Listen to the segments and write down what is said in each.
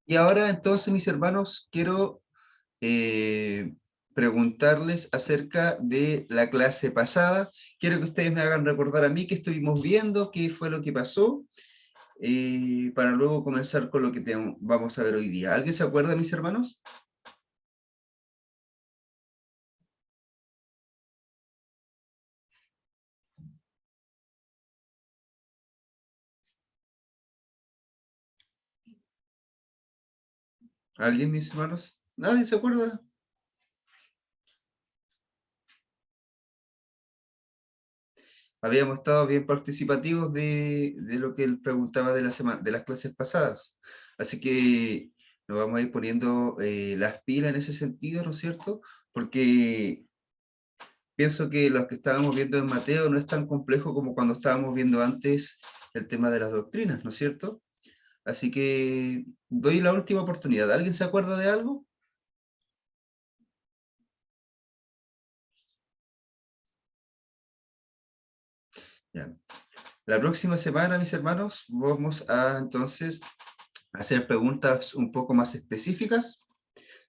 Y ahora entonces, mis hermanos, quiero eh, preguntarles acerca de la clase pasada. Quiero que ustedes me hagan recordar a mí qué estuvimos viendo, qué fue lo que pasó, para luego comenzar con lo que vamos a ver hoy día. ¿Alguien se acuerda, mis hermanos? ¿Alguien, mis hermanos? ¿Nadie se acuerda? Habíamos estado bien participativos de lo que él preguntaba de, de las clases pasadas. Así que nos vamos a ir poniendo las pilas en ese sentido, ¿no es cierto? Porque pienso que lo que estábamos viendo en Mateo no es tan complejo como cuando estábamos viendo antes el tema de las doctrinas, ¿no es cierto? Así que doy la última oportunidad. ¿Alguien se acuerda de algo? Ya. La próxima semana, mis hermanos, vamos a entonces hacer preguntas un poco más específicas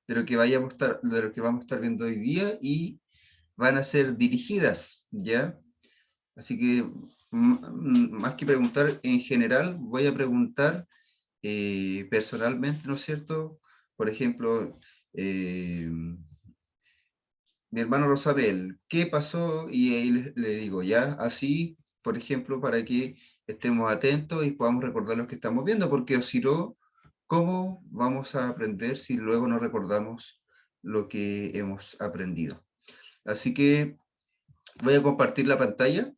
de lo que de lo que vamos a estar viendo hoy día y van a ser dirigidas, ¿ya? Así que más que preguntar en general, voy a preguntar personalmente, ¿no es cierto? Por ejemplo, mi hermano Rosabel, ¿qué pasó? Y ahí le digo, ya, así, por ejemplo, para que estemos atentos y podamos recordar lo que estamos viendo, porque o si no, ¿cómo vamos a aprender si luego no recordamos lo que hemos aprendido? Así que voy a compartir la pantalla.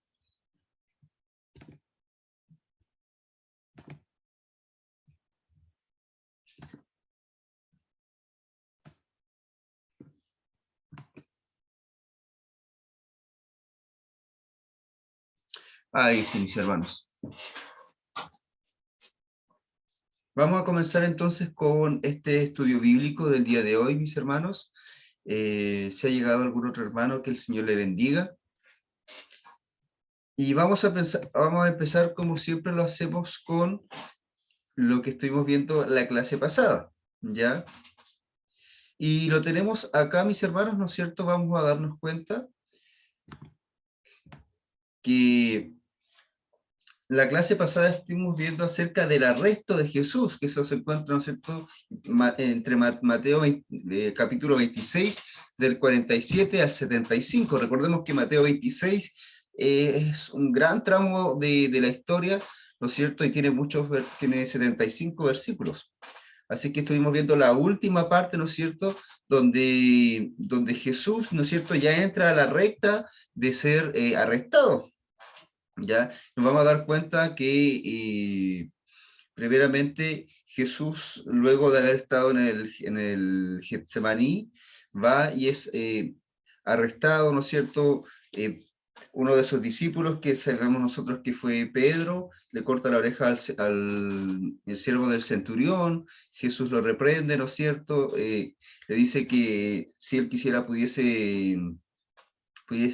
Ahí sí, mis hermanos. Vamos a comenzar entonces con este estudio bíblico del día de hoy, mis hermanos. Si ha llegado algún otro hermano, que el Señor le bendiga. Y vamos a empezar como siempre lo hacemos con lo que estuvimos viendo la clase pasada, ¿ya? Y lo tenemos acá, mis hermanos, ¿no es cierto? Vamos a darnos cuenta que la clase pasada estuvimos viendo acerca del arresto de Jesús, que eso se encuentra, ¿no es cierto?, entre Mateo capítulo 26, del 47 al 75. Recordemos que Mateo 26 es un gran tramo de la historia, ¿no es cierto?, y tiene tiene 75 versículos. Así que estuvimos viendo la última parte, ¿no es cierto?, donde Jesús, ¿no es cierto?, ya entra a la recta de ser arrestado. ¿Ya? Nos vamos a dar cuenta que primeramente Jesús, luego de haber estado en el Getsemaní, va y es arrestado, ¿no es cierto? Uno de sus discípulos, que sabemos nosotros que fue Pedro, le corta la oreja el siervo del centurión. Jesús lo reprende, ¿no es cierto? Le dice que si él quisiera pudiese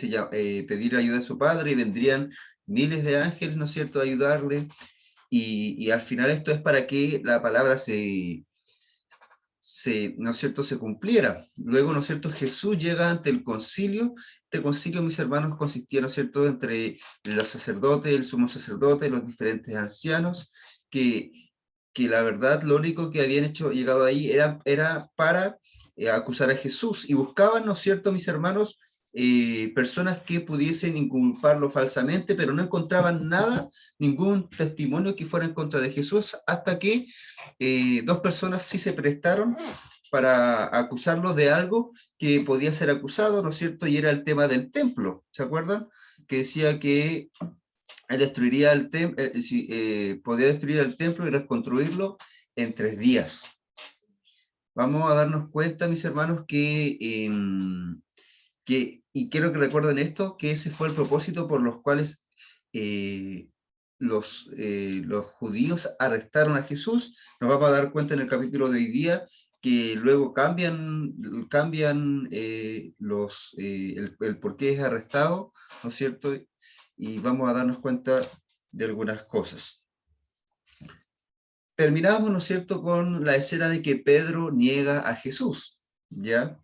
ya, pedir ayuda a su padre y vendrían miles de ángeles, ¿no es cierto?, a ayudarle. Y al final esto es para que la palabra ¿no es cierto?, se cumpliera. Luego, ¿no es cierto?, Jesús llega ante el concilio. Este concilio, mis hermanos, consistía, ¿no es cierto?, entre los sacerdotes, el sumo sacerdote, los diferentes ancianos, que, que la verdad lo único que habían llegado ahí era para acusar a Jesús, y buscaban, ¿no es cierto?, mis hermanos, personas que pudiesen inculparlo falsamente, pero no encontraban nada, ningún testimonio que fuera en contra de Jesús, hasta que dos personas sí se prestaron para acusarlo de algo que podía ser acusado, ¿no es cierto? Y era el tema del templo, ¿se acuerdan? Que decía que él destruiría el templo, podía destruir el templo y reconstruirlo en 3 días. Vamos a darnos cuenta, mis hermanos, y quiero que recuerden esto, que ese fue el propósito por los cuales eh, los judíos arrestaron a Jesús. Nos vamos a dar cuenta en el capítulo de hoy día que luego cambian el por qué es arrestado, ¿no es cierto? Y vamos a darnos cuenta de algunas cosas. terminamos, ¿no es cierto?, con la escena de que Pedro niega a Jesús, ¿ya?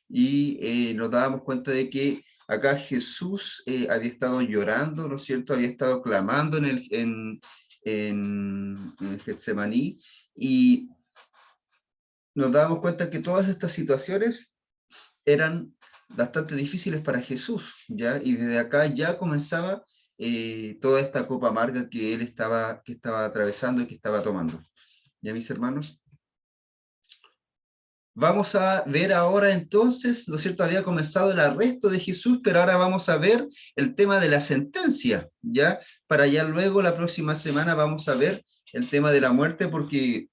Y nos dábamos cuenta de que acá Jesús había estado llorando, ¿no es cierto?, había estado clamando en el Getsemaní, y nos dábamos cuenta que todas estas situaciones eran bastante difíciles para Jesús, ¿ya? Y desde acá ya comenzaba toda esta copa amarga que él que estaba atravesando y que estaba tomando. ¿Ya, mis hermanos? Vamos a ver ahora entonces, ¿no es cierto? Había comenzado el arresto de Jesús, pero ahora vamos a ver el tema de la sentencia, ¿ya? Para ya luego la próxima semana vamos a ver el tema de la muerte, porque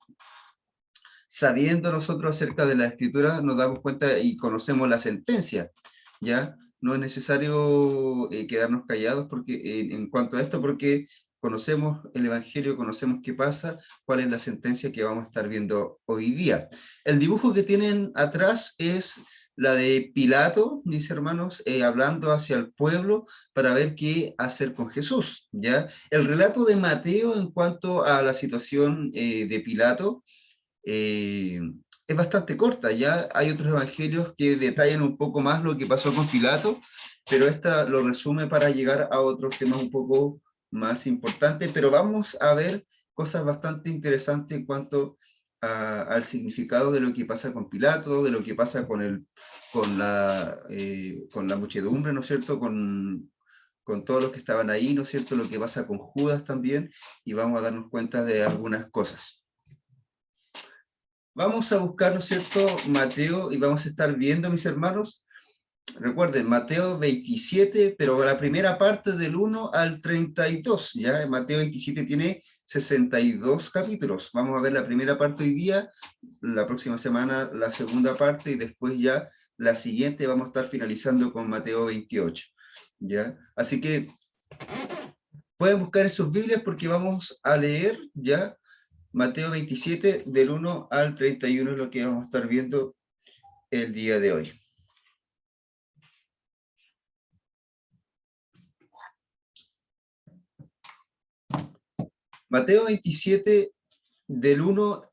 sabiendo nosotros acerca de la Escritura nos damos cuenta y conocemos la sentencia, ¿ya? No es necesario quedarnos callados porque, en cuanto a esto, porque conocemos el Evangelio, conocemos qué pasa, cuál es la sentencia que vamos a estar viendo hoy día. El dibujo que tienen atrás es la de Pilato, mis hermanos, hablando hacia el pueblo para ver qué hacer con Jesús, ¿ya? El relato de Mateo en cuanto a la situación de Pilato eh, es bastante corta. Ya hay otros evangelios que detallan un poco más lo que pasó con Pilato, pero esta lo resume para llegar a otros temas un poco más importantes, pero vamos a ver cosas bastante interesantes en cuanto al significado de lo que pasa con Pilato, de lo que pasa con la muchedumbre, ¿no es cierto?, con todos los que estaban ahí, ¿no es cierto?, lo que pasa con Judas también, y vamos a darnos cuenta de algunas cosas. Vamos a buscar, ¿no es cierto?, Mateo, y vamos a estar viendo, mis hermanos, recuerden, Mateo 27, pero la primera parte del 1 al 32, ¿ya? Mateo 27 tiene 62 capítulos. Vamos a ver la primera parte hoy día, la próxima semana la segunda parte, y después ya la siguiente vamos a estar finalizando con Mateo 28, ¿ya? Así que pueden buscar en sus Biblias porque vamos a leer, ¿ya? Mateo 27, del 1 al 31 es lo que vamos a estar viendo el día de hoy. Mateo 27, del 1,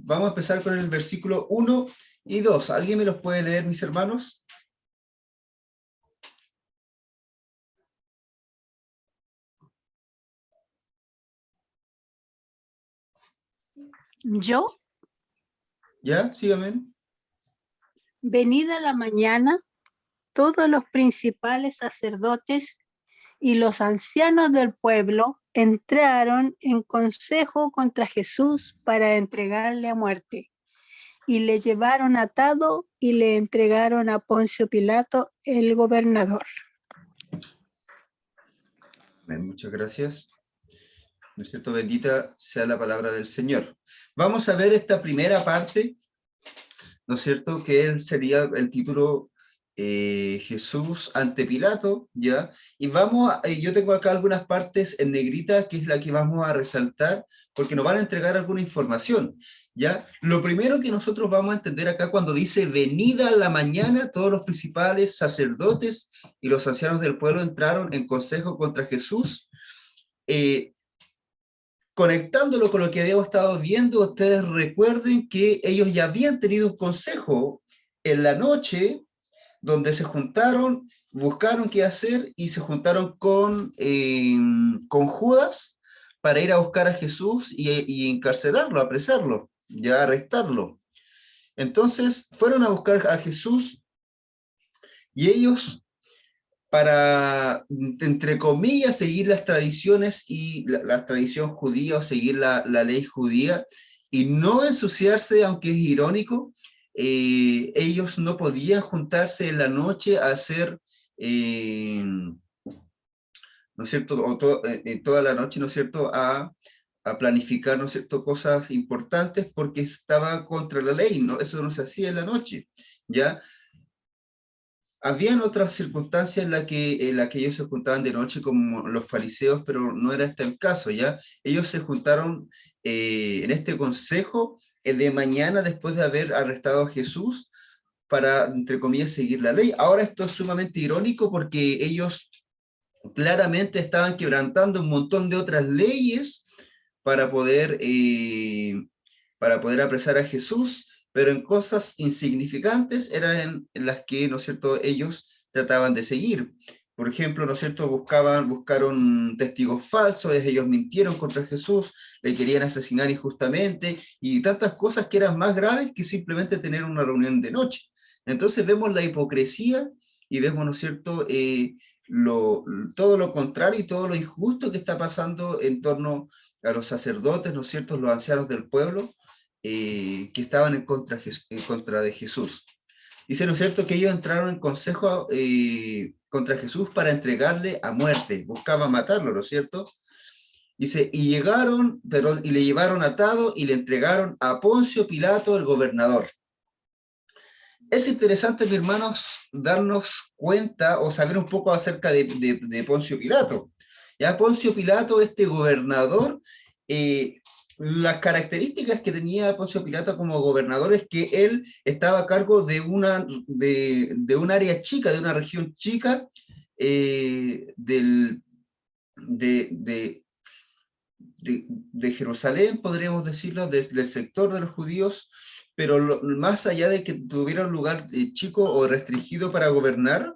vamos a empezar con el versículo 1 y 2. ¿Alguien me los puede leer, mis hermanos? ¿Yo? ¿Ya? Síganme. Venida la mañana, todos los principales sacerdotes y los ancianos del pueblo entraron en consejo contra Jesús para entregarle a muerte, y le llevaron atado y le entregaron a Poncio Pilato, el gobernador. Muchas gracias. ¿No es cierto? Bendita sea la palabra del Señor. Vamos a ver esta primera parte, ¿no es cierto?, que sería el título Jesús ante Pilato, ¿ya? Y yo tengo acá algunas partes en negrita, que es la que vamos a resaltar, porque nos van a entregar alguna información, ¿ya? Lo primero que nosotros vamos a entender acá cuando dice venida la mañana, todos los principales sacerdotes y los ancianos del pueblo entraron en consejo contra Jesús, conectándolo con lo que habíamos estado viendo, ustedes recuerden que ellos ya habían tenido un consejo en la noche, donde se juntaron, buscaron qué hacer y se juntaron con Judas para ir a buscar a Jesús y encarcelarlo, apresarlo, ya arrestarlo. Entonces fueron a buscar a Jesús y ellos, para, entre comillas, seguir las tradiciones y la tradición judía, o seguir la ley judía, y no ensuciarse, aunque es irónico, ellos no podían juntarse en la noche a hacer, ¿no es cierto?, toda la noche, ¿no es cierto?, a planificar, ¿no es cierto?, cosas importantes, porque estaba contra la ley, ¿no? Eso no se hacía en la noche, ¿ya? Habían otras circunstancias en la que ellos se juntaban de noche, como los fariseos, pero no era este el caso, ¿ya? Ellos se juntaron en este consejo de mañana, después de haber arrestado a Jesús, para, entre comillas, seguir la ley. Ahora esto es sumamente irónico porque ellos claramente estaban quebrantando un montón de otras leyes para poder apresar a Jesús, pero en cosas insignificantes eran en las que, ¿no es cierto?, ellos trataban de seguir. Por ejemplo, ¿no es cierto?, buscaron testigos falsos, ellos mintieron contra Jesús, le querían asesinar injustamente, y tantas cosas que eran más graves que simplemente tener una reunión de noche. Entonces vemos la hipocresía y vemos, ¿no es cierto?, todo lo contrario y todo lo injusto que está pasando en torno a los sacerdotes, ¿no es cierto?, los ancianos del pueblo, que estaban en contra de Jesús. Dice, ¿no es cierto?, que ellos entraron en consejo contra Jesús para entregarle a muerte, buscaban matarlo, ¿no es cierto? Dice, y le llevaron atado y le entregaron a Poncio Pilato, el gobernador. Es interesante, mis hermanos, darnos cuenta o saber un poco acerca de Poncio Pilato. Ya Poncio Pilato, este gobernador, las características que tenía Poncio Pilato como gobernador es que él estaba a cargo de un área chica, de una región chica, de, de Jerusalén, podríamos decirlo, del sector de los judíos, pero más allá de que tuviera un lugar chico o restringido para gobernar,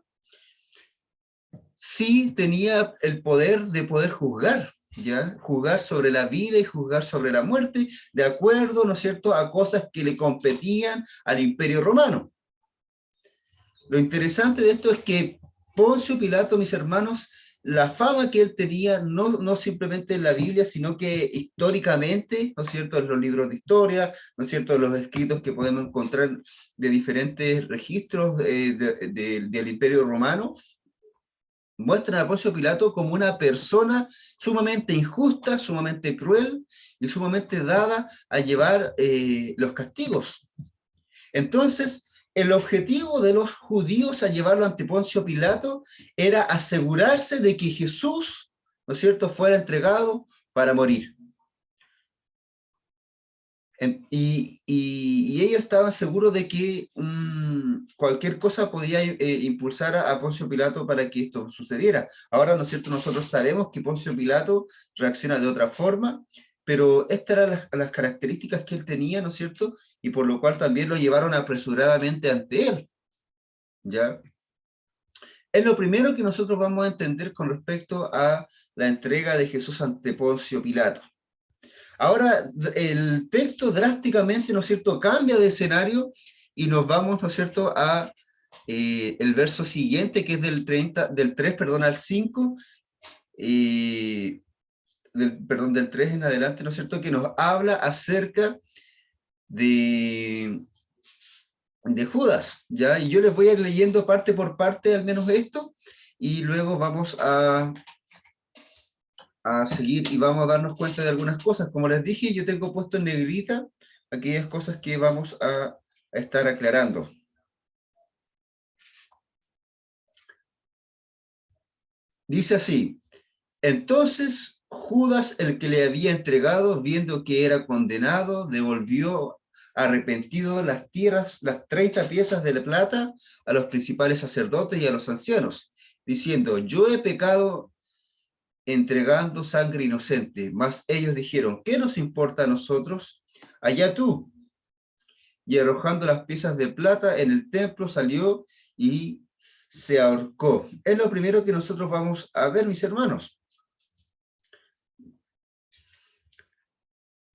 sí tenía el poder de poder juzgar, ¿ya? Juzgar sobre la vida y juzgar sobre la muerte, de acuerdo, ¿no es cierto?, a cosas que le competían al Imperio Romano. Lo interesante de esto es que Poncio Pilato, mis hermanos, la fama que él tenía, no simplemente en la Biblia, sino que históricamente, ¿no es cierto?, en los libros de historia, ¿no es cierto?, en los escritos que podemos encontrar de diferentes registros del Imperio Romano, muestran a Poncio Pilato como una persona sumamente injusta, sumamente cruel y sumamente dada a llevar los castigos. Entonces, el objetivo de los judíos a llevarlo ante Poncio Pilato era asegurarse de que Jesús, ¿no es cierto?, fuera entregado para morir. Y ellos estaban seguros de que cualquier cosa podía impulsar a Poncio Pilato para que esto sucediera. Ahora, ¿no es cierto?, nosotros sabemos que Poncio Pilato reacciona de otra forma, pero estas eran las características que él tenía, ¿no es cierto?, y por lo cual también lo llevaron apresuradamente ante él, ¿ya? Es lo primero que nosotros vamos a entender con respecto a la entrega de Jesús ante Poncio Pilato. Ahora, el texto drásticamente, ¿no es cierto?, cambia de escenario y nos vamos, ¿no es cierto?, a el verso siguiente, que es del 3, perdón, al 5, del 3 en adelante, ¿no es cierto?, que nos habla acerca de Judas, ¿ya? Y yo les voy a ir leyendo parte por parte, al menos esto, y luego vamos a seguir y vamos a darnos cuenta de algunas cosas. Como les dije, yo tengo puesto en negrita aquellas cosas que vamos a estar aclarando. Dice así: entonces Judas, el que le había entregado, viendo que era condenado, devolvió arrepentido las 30 piezas de plata a los principales sacerdotes y a los ancianos, diciendo, yo he pecado entregando sangre inocente. Mas ellos dijeron, ¿qué nos importa a nosotros? Allá tú. Y arrojando las piezas de plata en el templo salió y se ahorcó. Es lo primero que nosotros vamos a ver, mis hermanos.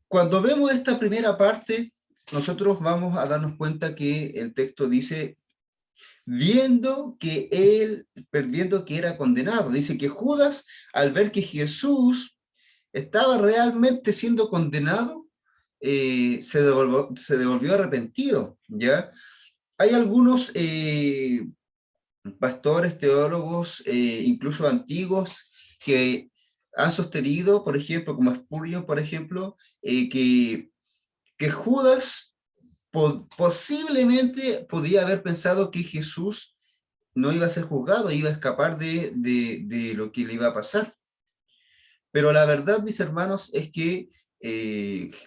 Cuando vemos esta primera parte, nosotros vamos a darnos cuenta que el texto dice, viendo que era condenado. Dice que Judas, al ver que Jesús estaba realmente siendo condenado, se devolvió arrepentido, ¿ya? Hay algunos pastores, teólogos, incluso antiguos, que han sostenido, por ejemplo, como Spurgeon, por ejemplo, que Judas posiblemente podía haber pensado que Jesús no iba a ser juzgado, iba a escapar de lo que le iba a pasar. Pero la verdad, mis hermanos, es que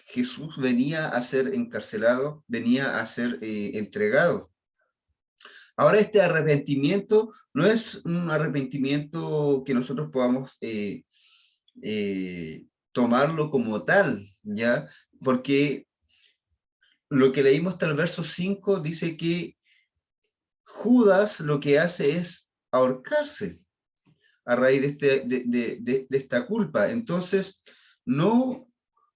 Jesús venía a ser encarcelado, venía a ser entregado. Ahora, este arrepentimiento no es un arrepentimiento que nosotros podamos tomarlo como tal, ¿ya? Porque lo que leímos hasta el verso 5 dice que Judas lo que hace es ahorcarse a raíz de esta culpa. Entonces, no,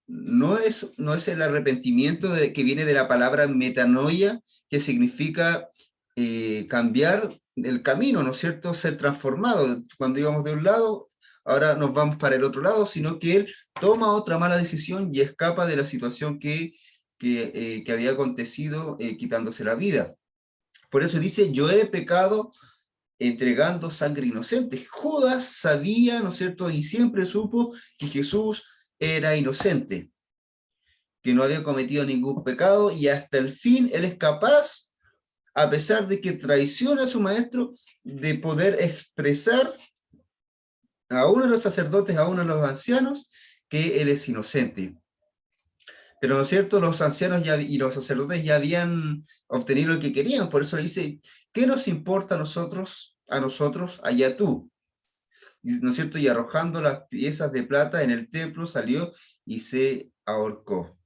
no es el arrepentimiento que viene de la palabra metanoia, que significa cambiar el camino, ¿no es cierto? Ser transformado. Cuando íbamos de un lado, ahora nos vamos para el otro lado, sino que él toma otra mala decisión y escapa de la situación que había acontecido, quitándose la vida. Por eso dice, yo he pecado entregando sangre inocente. Judas sabía, ¿no es cierto? Y siempre supo que Jesús era inocente, que no había cometido ningún pecado, y hasta el fin él es capaz, a pesar de que traiciona a su maestro, de poder expresar a uno de los sacerdotes, a uno de los ancianos, que él es inocente. Pero, ¿no es cierto?, los ancianos y los sacerdotes ya habían obtenido lo que querían, por eso le dice, ¿qué nos importa a nosotros, allá tú? ¿No es cierto? Y arrojando las piezas de plata en el templo, salió y se ahorcó.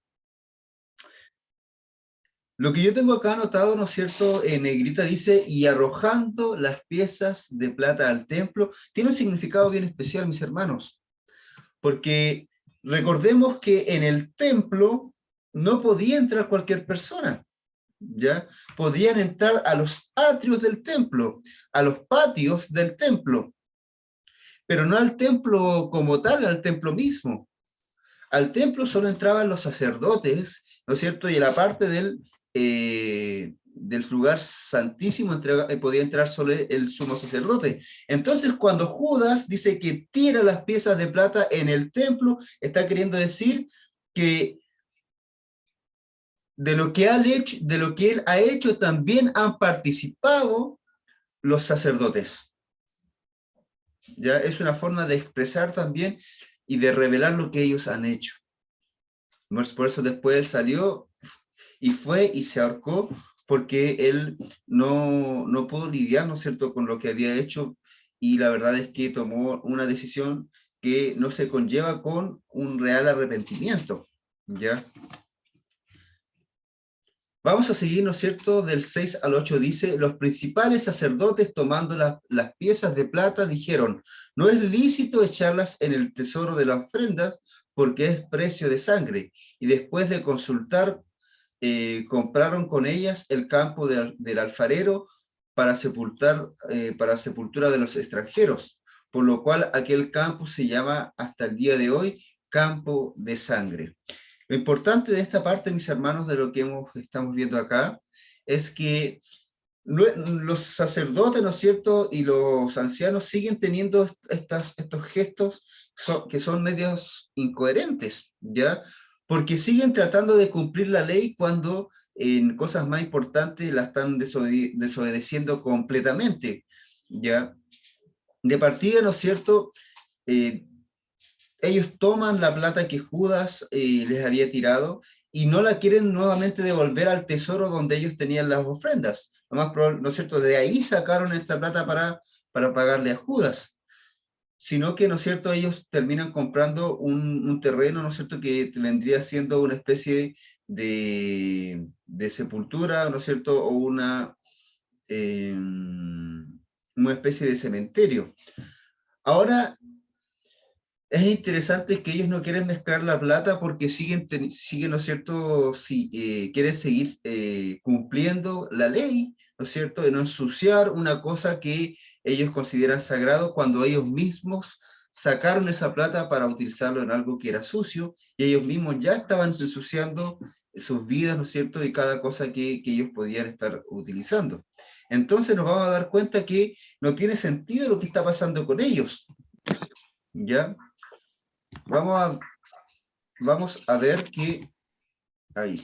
Lo que yo tengo acá anotado, ¿no es cierto?, en negrita dice, y arrojando las piezas de plata al templo, tiene un significado bien especial, mis hermanos, porque recordemos que en el templo no podía entrar cualquier persona, ¿ya? Podían entrar a los atrios del templo, a los patios del templo, pero no al templo como tal, al templo mismo. Al templo solo entraban los sacerdotes, ¿no es cierto? Y en la parte del lugar santísimo podía entrar solo el sumo sacerdote. Entonces, cuando Judas dice que tira las piezas de plata en el templo, está queriendo decir que de lo que él ha hecho también han participado los sacerdotes. ¿Ya? Es una forma de expresar también y de revelar lo que ellos han hecho. Por eso después él salió y fue y se ahorcó, porque él no pudo lidiar, ¿no es cierto?, con lo que había hecho, y la verdad es que tomó una decisión que no se conlleva con un real arrepentimiento, ¿ya? Vamos a seguir, ¿no es cierto?, del 6 al 8 dice, los principales sacerdotes tomando las piezas de plata dijeron, no es lícito echarlas en el tesoro de las ofrendas porque es precio de sangre. Y después de consultar, compraron con ellas el campo del alfarero para sepultura de los extranjeros, por lo cual aquel campo se llama hasta el día de hoy campo de sangre. Lo importante de esta parte, mis hermanos, de lo que estamos viendo acá, es que los sacerdotes, ¿no es cierto?, y los ancianos siguen teniendo estos gestos que son medios incoherentes, ¿ya? Porque siguen tratando de cumplir la ley cuando en cosas más importantes la están desobedeciendo completamente, ¿ya? De partida, ¿no es cierto?, ellos toman la plata que Judas les había tirado y no la quieren nuevamente devolver al tesoro donde ellos tenían las ofrendas. Lo más probable, ¿no es cierto?, de ahí sacaron esta plata para pagarle a Judas, sino que, ¿no es cierto?, ellos terminan comprando un terreno, ¿no es cierto?, que vendría siendo una especie de sepultura, ¿no es cierto?, o una especie de cementerio. Ahora, es interesante que ellos no quieren mezclar la plata porque siguen, ¿no es cierto?, quieren seguir cumpliendo la ley, ¿no es cierto?, de no ensuciar una cosa que ellos consideran sagrado cuando ellos mismos sacaron esa plata para utilizarlo en algo que era sucio, y ellos mismos ya estaban ensuciando sus vidas, ¿no es cierto?, y cada cosa que ellos podían estar utilizando. Entonces nos vamos a dar cuenta que no tiene sentido lo que está pasando con ellos, ¿ya? Vamos a ver que, ahí,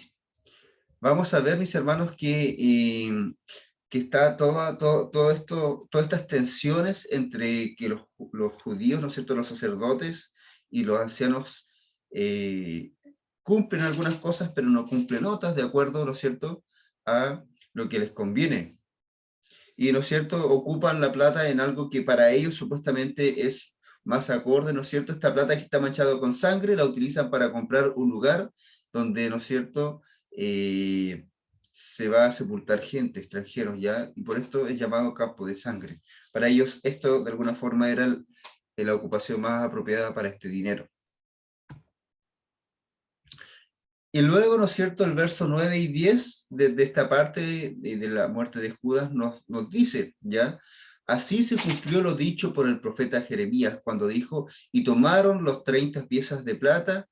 vamos a ver, mis hermanos, que está todo esto, todas estas tensiones entre que los judíos, ¿no es cierto?, los sacerdotes y los ancianos cumplen algunas cosas, pero no cumplen otras, de acuerdo, ¿no es cierto?, a lo que les conviene. Y, ¿no es cierto?, ocupan la plata en algo que para ellos supuestamente es más acorde, ¿no es cierto? Esta plata que está manchada con sangre la utilizan para comprar un lugar donde, ¿no es cierto?, se va a sepultar gente, extranjeros, ¿ya? Y por esto es llamado campo de sangre. Para ellos esto de alguna forma era la ocupación más apropiada para este dinero. Y luego, ¿no es cierto?, el verso 9 y 10 de esta parte de la muerte de Judas nos dice, ¿ya? Así se cumplió lo dicho por el profeta Jeremías, cuando dijo, y tomaron los 30 piezas de plata,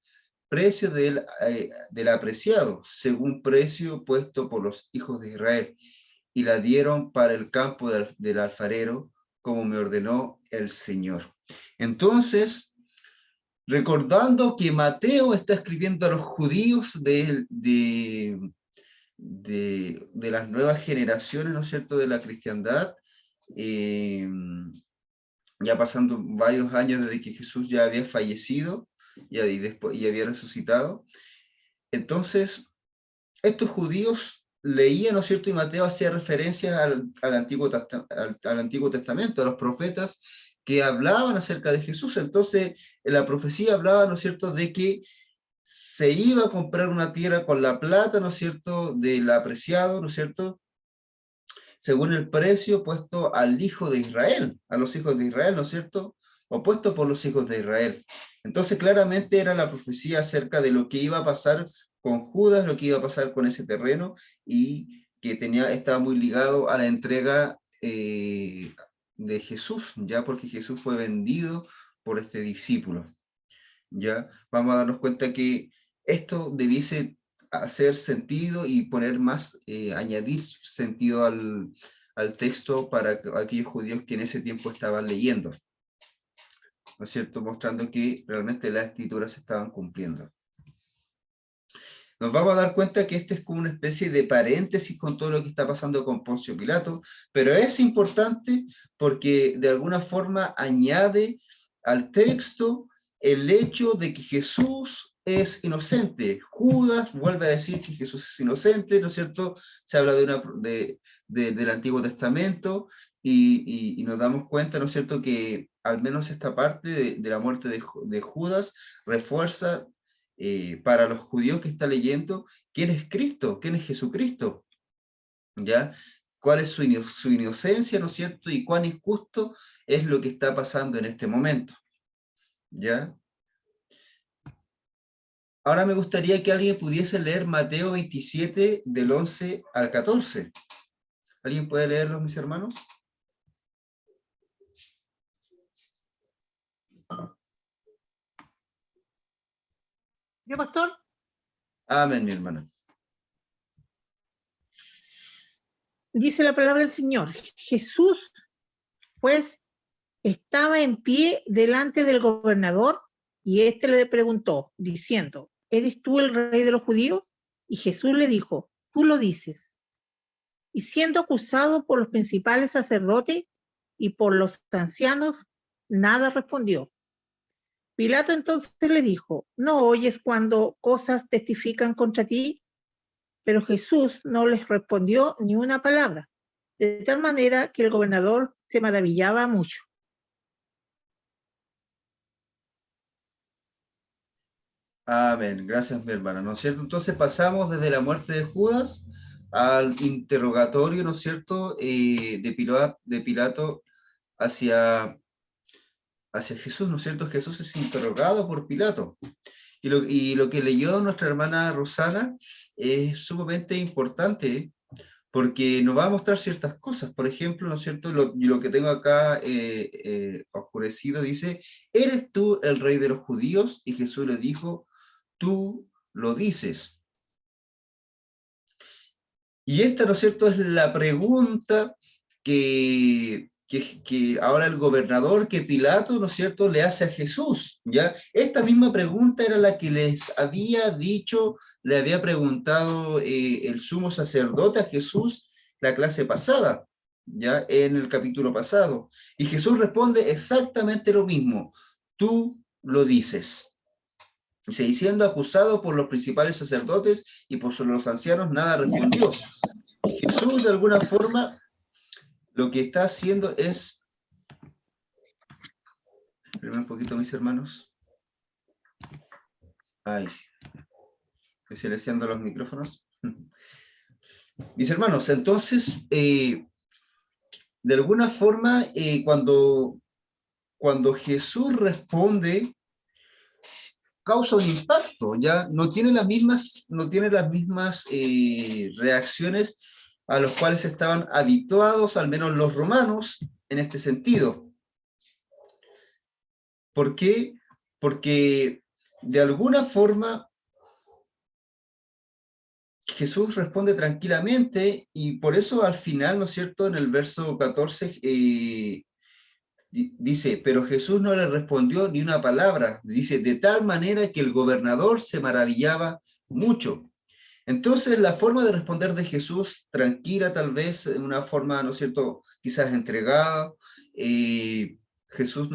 precio del apreciado, según precio puesto por los hijos de Israel, y la dieron para el campo del alfarero, como me ordenó el Señor. Entonces, recordando que Mateo está escribiendo a los judíos de las nuevas generaciones, ¿no es cierto?, de la cristiandad, ya pasando varios años desde que Jesús ya había fallecido y había resucitado. Entonces, estos judíos leían, ¿no es cierto?, y Mateo hacía referencias al Antiguo Testamento, a los profetas que hablaban acerca de Jesús. Entonces, en la profecía hablaba, ¿no es cierto?, de que se iba a comprar una tierra con la plata, ¿no es cierto?, del apreciado, ¿no es cierto?, según el precio puesto al hijo de Israel, a los hijos de Israel, ¿no es cierto?, o puesto por los hijos de Israel. Entonces, claramente era la profecía acerca de lo que iba a pasar con Judas, lo que iba a pasar con ese terreno, y que estaba muy ligado a la entrega de Jesús, ya porque Jesús fue vendido por este discípulo. ¿Ya? Vamos a darnos cuenta que esto debiese hacer sentido y poner más, añadir sentido al texto para aquellos judíos que en ese tiempo estaban leyendo, ¿no es cierto? Mostrando que realmente las escrituras se estaban cumpliendo. Nos vamos a dar cuenta que este es como una especie de paréntesis con todo lo que está pasando con Poncio Pilato, pero es importante porque de alguna forma añade al texto el hecho de que Jesús es inocente. Judas vuelve a decir que Jesús es inocente, ¿no es cierto? Se habla del Antiguo Testamento y nos damos cuenta, ¿no es cierto?, que al menos esta parte de la muerte de Judas refuerza para los judíos que está leyendo, ¿quién es Cristo? ¿Quién es Jesucristo? ¿Ya? ¿Cuál es su inocencia, ¿no es cierto? Y cuán injusto es lo que está pasando en este momento. ¿Ya? Ahora me gustaría que alguien pudiese leer Mateo 27, del 11 al 14. ¿Alguien puede leerlo, mis hermanos? ¿Yo, pastor? Amén, mi hermana. Dice la palabra del Señor. Jesús, pues, estaba en pie delante del gobernador y éste le preguntó, diciendo, ¿eres tú el rey de los judíos? Y Jesús le dijo, tú lo dices. Y siendo acusado por los principales sacerdotes y por los ancianos, nada respondió. Pilato entonces le dijo, ¿no oyes cuando cosas testifican contra ti? Pero Jesús no les respondió ni una palabra, de tal manera que el gobernador se maravillaba mucho. Amén. Gracias, mi hermana. ¿No es cierto? Entonces pasamos desde la muerte de Judas al interrogatorio, ¿no es cierto?, de Pilato hacia Jesús, ¿no es cierto? Jesús es interrogado por Pilato. Y lo que leyó nuestra hermana Rosana es sumamente importante porque nos va a mostrar ciertas cosas. Por ejemplo, ¿no es cierto? Lo que tengo acá oscurecido dice, ¿eres tú el rey de los judíos? Y Jesús le dijo, tú lo dices. Y esta, ¿no es cierto?, es la pregunta que ahora el gobernador, que Pilato, ¿no es cierto?, le hace a Jesús, ¿ya? Esta misma pregunta era la que les había dicho, le había preguntado el sumo sacerdote a Jesús la clase pasada, ¿ya? En el capítulo pasado. Y Jesús responde exactamente lo mismo, tú lo dices. Y siendo acusado por los principales sacerdotes y por los ancianos, nada respondió. Jesús, de alguna forma, lo que está haciendo es Espérenme un poquito, mis hermanos. Ahí sí. Estoy silenciando los micrófonos. Mis hermanos, entonces, de alguna forma, cuando Jesús responde, causa un impacto, ya no tiene las mismas reacciones a los cuales estaban habituados, al menos los romanos, en este sentido. ¿Por qué? Porque de alguna forma Jesús responde tranquilamente, y por eso al final, ¿no es cierto?, en el verso 14, dice, pero Jesús no le respondió ni una palabra. Dice, de tal manera que el gobernador se maravillaba mucho. Entonces, la forma de responder de Jesús, tranquila tal vez, una forma, ¿no es cierto?, quizás entregada. Jesús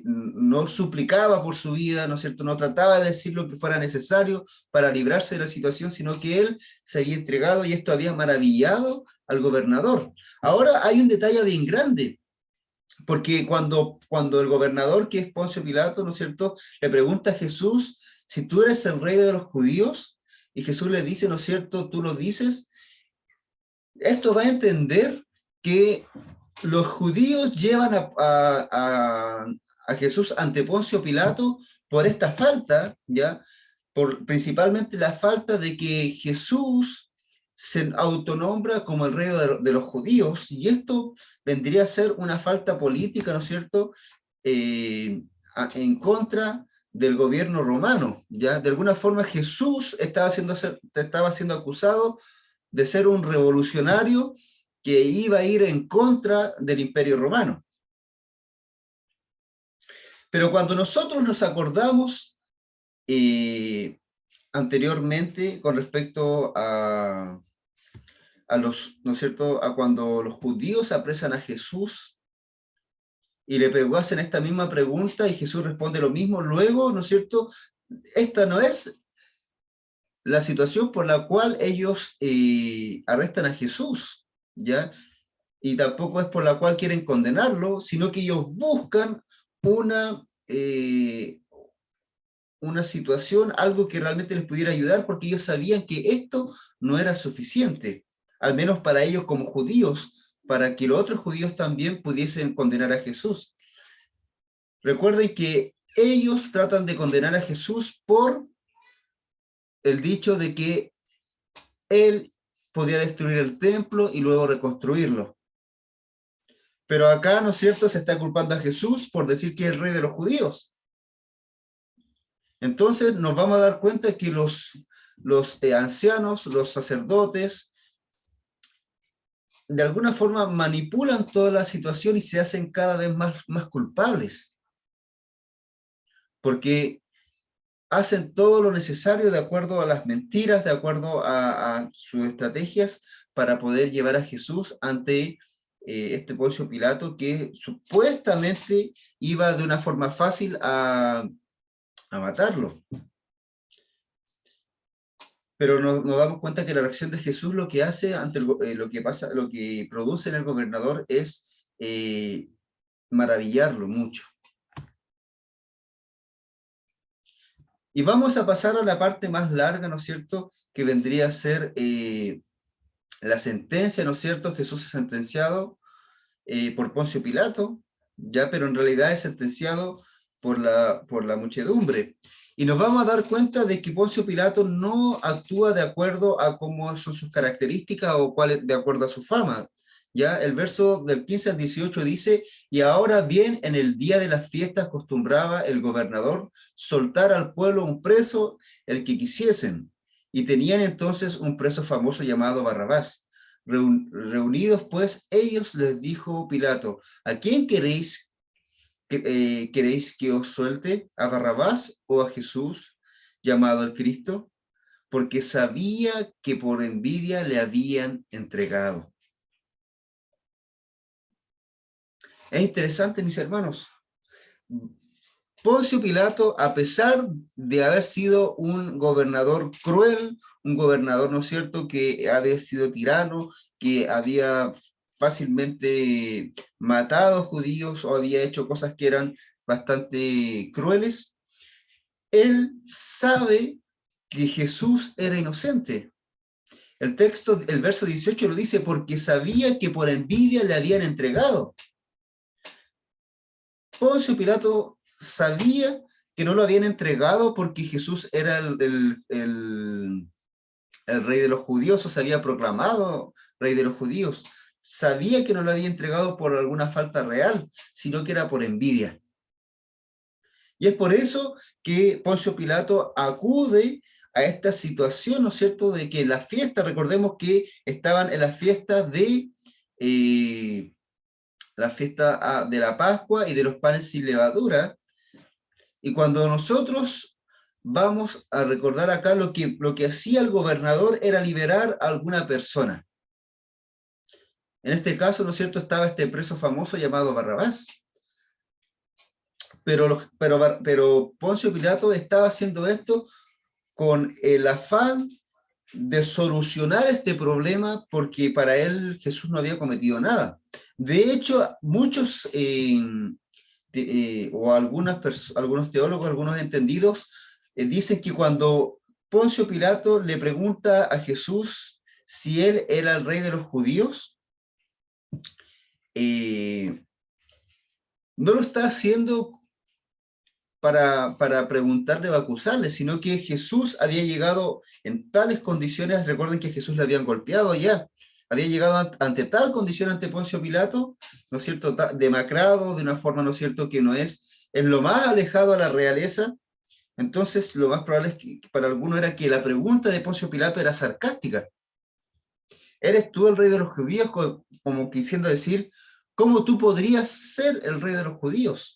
no suplicaba por su vida, ¿no es cierto?, no trataba de decir lo que fuera necesario para librarse de la situación, sino que él se había entregado, y esto había maravillado al gobernador. Ahora hay un detalle bien grande, porque cuando el gobernador, que es Poncio Pilato, ¿no es cierto?, le pregunta a Jesús, si tú eres el rey de los judíos, y Jesús le dice, ¿no es cierto?, tú lo dices, esto va a entender que los judíos llevan a Jesús ante Poncio Pilato por esta falta, ¿ya? Principalmente la falta de que Jesús se autonombra como el rey de los judíos, y esto vendría a ser una falta política, ¿no es cierto?, en contra del gobierno romano, ¿ya? De alguna forma Jesús estaba siendo acusado de ser un revolucionario que iba a ir en contra del Imperio Romano. Pero cuando nosotros nos acordamos anteriormente con respecto a los, ¿no es cierto?, a cuando los judíos apresan a Jesús y le hacen esta misma pregunta y Jesús responde lo mismo, luego, ¿no es cierto?, esta no es la situación por la cual ellos arrestan a Jesús, ¿ya? Y tampoco es por la cual quieren condenarlo, sino que ellos buscan una situación, algo que realmente les pudiera ayudar, porque ellos sabían que esto no era suficiente, al menos para ellos como judíos, para que los otros judíos también pudiesen condenar a Jesús. Recuerden que ellos tratan de condenar a Jesús por el dicho de que él podía destruir el templo y luego reconstruirlo. Pero acá, ¿no es cierto?, se está culpando a Jesús por decir que es el rey de los judíos. Entonces nos vamos a dar cuenta que los ancianos, los sacerdotes, de alguna forma manipulan toda la situación y se hacen cada vez más culpables. Porque hacen todo lo necesario de acuerdo a las mentiras, de acuerdo a sus estrategias, para poder llevar a Jesús ante este Poncio Pilato, que supuestamente iba de una forma fácil a matarlo. Pero nos damos cuenta que la reacción de Jesús lo que hace ante lo que produce en el gobernador es maravillarlo mucho. Y vamos a pasar a la parte más larga, ¿no es cierto?, que vendría a ser la sentencia, ¿no es cierto? Jesús es sentenciado por Poncio Pilato, ya, pero en realidad es sentenciado por la muchedumbre. Y nos vamos a dar cuenta de que Poncio Pilato no actúa de acuerdo a cómo son sus características o de acuerdo a su fama. Ya, el verso del 15 al 18 dice, y ahora bien, en el día de las fiestas acostumbraba el gobernador soltar al pueblo un preso, el que quisiesen. Y tenían entonces un preso famoso llamado Barrabás. Reunidos pues, ellos les dijo Pilato, ¿a quién queréis que os suelte? ¿A Barrabás o a Jesús, llamado el Cristo? Porque sabía que por envidia le habían entregado. Es interesante, mis hermanos. Poncio Pilato, a pesar de haber sido un gobernador cruel, un gobernador, ¿no es cierto?, que había sido tirano, que había fácilmente matado judíos o había hecho cosas que eran bastante crueles, él sabe que Jesús era inocente. El texto, el verso 18 lo dice, porque sabía que por envidia le habían entregado. Poncio Pilato sabía que no lo habían entregado porque Jesús era el rey de los judíos, o se había proclamado rey de los judíos. Sabía que no lo había entregado por alguna falta real, sino que era por envidia. Y es por eso que Poncio Pilato acude a esta situación, ¿no es cierto?, de que la fiesta, recordemos que estaban en la fiesta de la Pascua y de los panes sin levadura, y cuando nosotros vamos a recordar acá lo que hacía el gobernador era liberar a alguna persona. En este caso, ¿no es cierto?, estaba este preso famoso llamado Barrabás. Pero Poncio Pilato estaba haciendo esto con el afán de solucionar este problema, porque para él Jesús no había cometido nada. De hecho, muchos algunos teólogos, algunos entendidos, dicen que cuando Poncio Pilato le pregunta a Jesús si él era el rey de los judíos, no lo está haciendo para preguntarle o acusarle, sino que Jesús había llegado en tales condiciones. Recuerden que a Jesús le habían golpeado ya, había llegado ante tal condición ante Poncio Pilato, ¿no es cierto?, demacrado, de una forma, ¿no es cierto?, que no es lo más alejado a la realeza. Entonces, lo más probable es que para algunos era que la pregunta de Poncio Pilato era sarcástica. ¿Eres tú el rey de los judíos? Como quisiendo decir, ¿cómo tú podrías ser el rey de los judíos?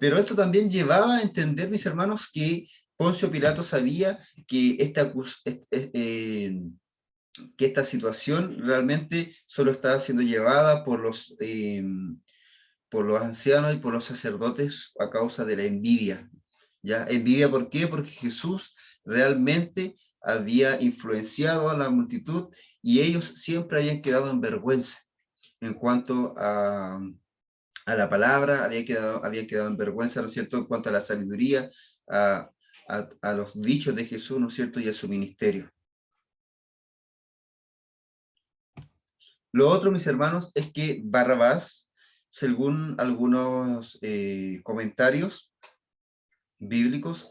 Pero esto también llevaba a entender, mis hermanos, que Poncio Pilato sabía que esta situación realmente solo estaba siendo llevada por los ancianos y por los sacerdotes a causa de la envidia. ¿Ya? ¿Envidia por qué? Porque Jesús realmente había influenciado a la multitud y ellos siempre habían quedado en vergüenza en cuanto a la palabra, había quedado en vergüenza, ¿no es cierto?, en cuanto a la sabiduría, a los dichos de Jesús, ¿no es cierto?, y a su ministerio. Lo otro, mis hermanos, es que Barrabás, según algunos comentarios bíblicos,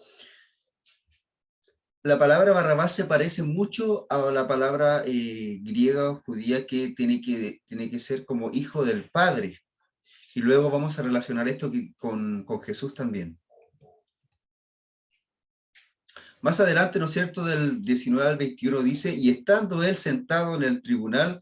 la palabra Barrabás se parece mucho a la palabra griega o judía que tiene que ser como hijo del Padre. Y luego vamos a relacionar esto con Jesús también. Más adelante, ¿no es cierto?, del 19 al 21 dice, y estando él sentado en el tribunal,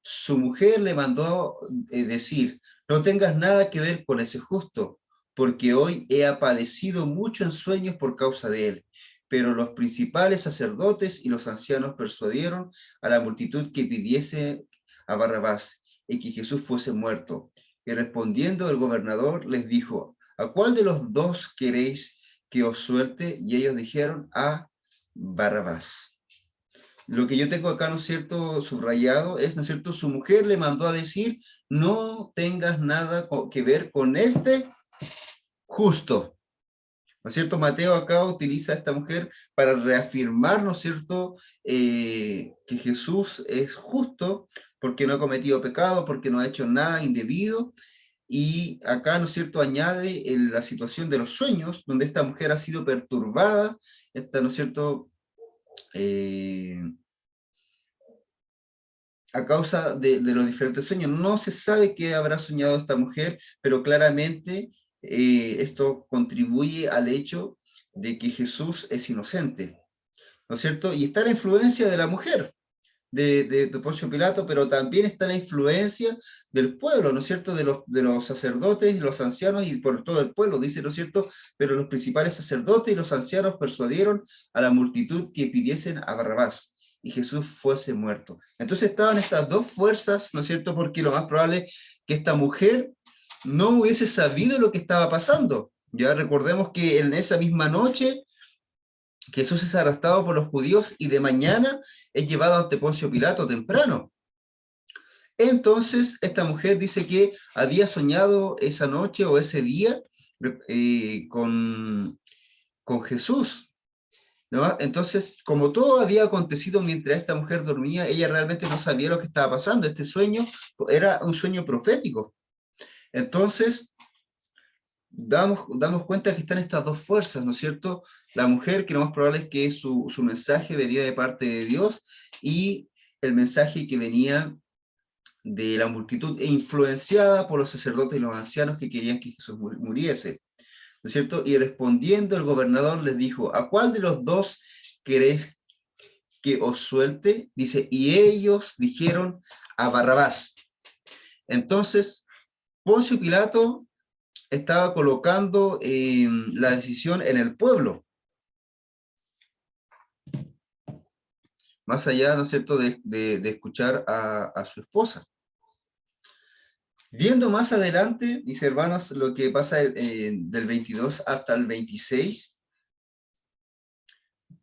su mujer le mandó decir, no tengas nada que ver con ese justo, porque hoy he padecido mucho en sueños por causa de él. Pero los principales sacerdotes y los ancianos persuadieron a la multitud que pidiese a Barrabás y que Jesús fuese muerto. Y respondiendo el gobernador les dijo, ¿a cuál de los dos queréis que os suelte? Y ellos dijeron, a Barrabás. Lo que yo tengo acá, ¿no es cierto?, subrayado es, ¿no es cierto?, su mujer le mandó a decir, no tengas nada que ver con este justo. ¿No es cierto? Mateo acá utiliza a esta mujer para reafirmar, ¿no es cierto?, que Jesús es justo porque no ha cometido pecado, porque no ha hecho nada indebido. Y acá, ¿no es cierto?, añade la situación de los sueños, donde esta mujer ha sido perturbada, ¿no es cierto?, a causa de los diferentes sueños. No se sabe qué habrá soñado esta mujer, pero claramente esto contribuye al hecho de que Jesús es inocente, ¿no es cierto? Y está la influencia de la mujer, de Poncio Pilato, pero también está la influencia del pueblo, ¿no es cierto?, de los sacerdotes y los ancianos y por todo el pueblo, dice, ¿no es cierto?, pero los principales sacerdotes y los ancianos persuadieron a la multitud que pidiesen a Barrabás y Jesús fuese muerto. Entonces estaban estas dos fuerzas, ¿no es cierto?, porque lo más probable es que esta mujer no hubiese sabido lo que estaba pasando. Ya recordemos que en esa misma noche Jesús es arrestado por los judíos y de mañana es llevado ante Poncio Pilato temprano. Entonces, esta mujer dice que había soñado esa noche o ese día con Jesús, ¿no? Entonces, como todo había acontecido mientras esta mujer dormía, ella realmente no sabía lo que estaba pasando. Este sueño era un sueño profético. Entonces, damos cuenta que están estas dos fuerzas, ¿no es cierto? La mujer, que lo más probable es que su mensaje venía de parte de Dios, y el mensaje que venía de la multitud, influenciada por los sacerdotes y los ancianos que querían que Jesús muriese, ¿no es cierto? Y respondiendo el gobernador les dijo: ¿a cuál de los dos queréis que os suelte? Dice, y ellos dijeron: a Barrabás. Entonces, Poncio Pilato estaba colocando la decisión en el pueblo, más allá, ¿no es cierto?, de escuchar a su esposa. Viendo más adelante, mis hermanos, lo que pasa del 22 hasta el 26,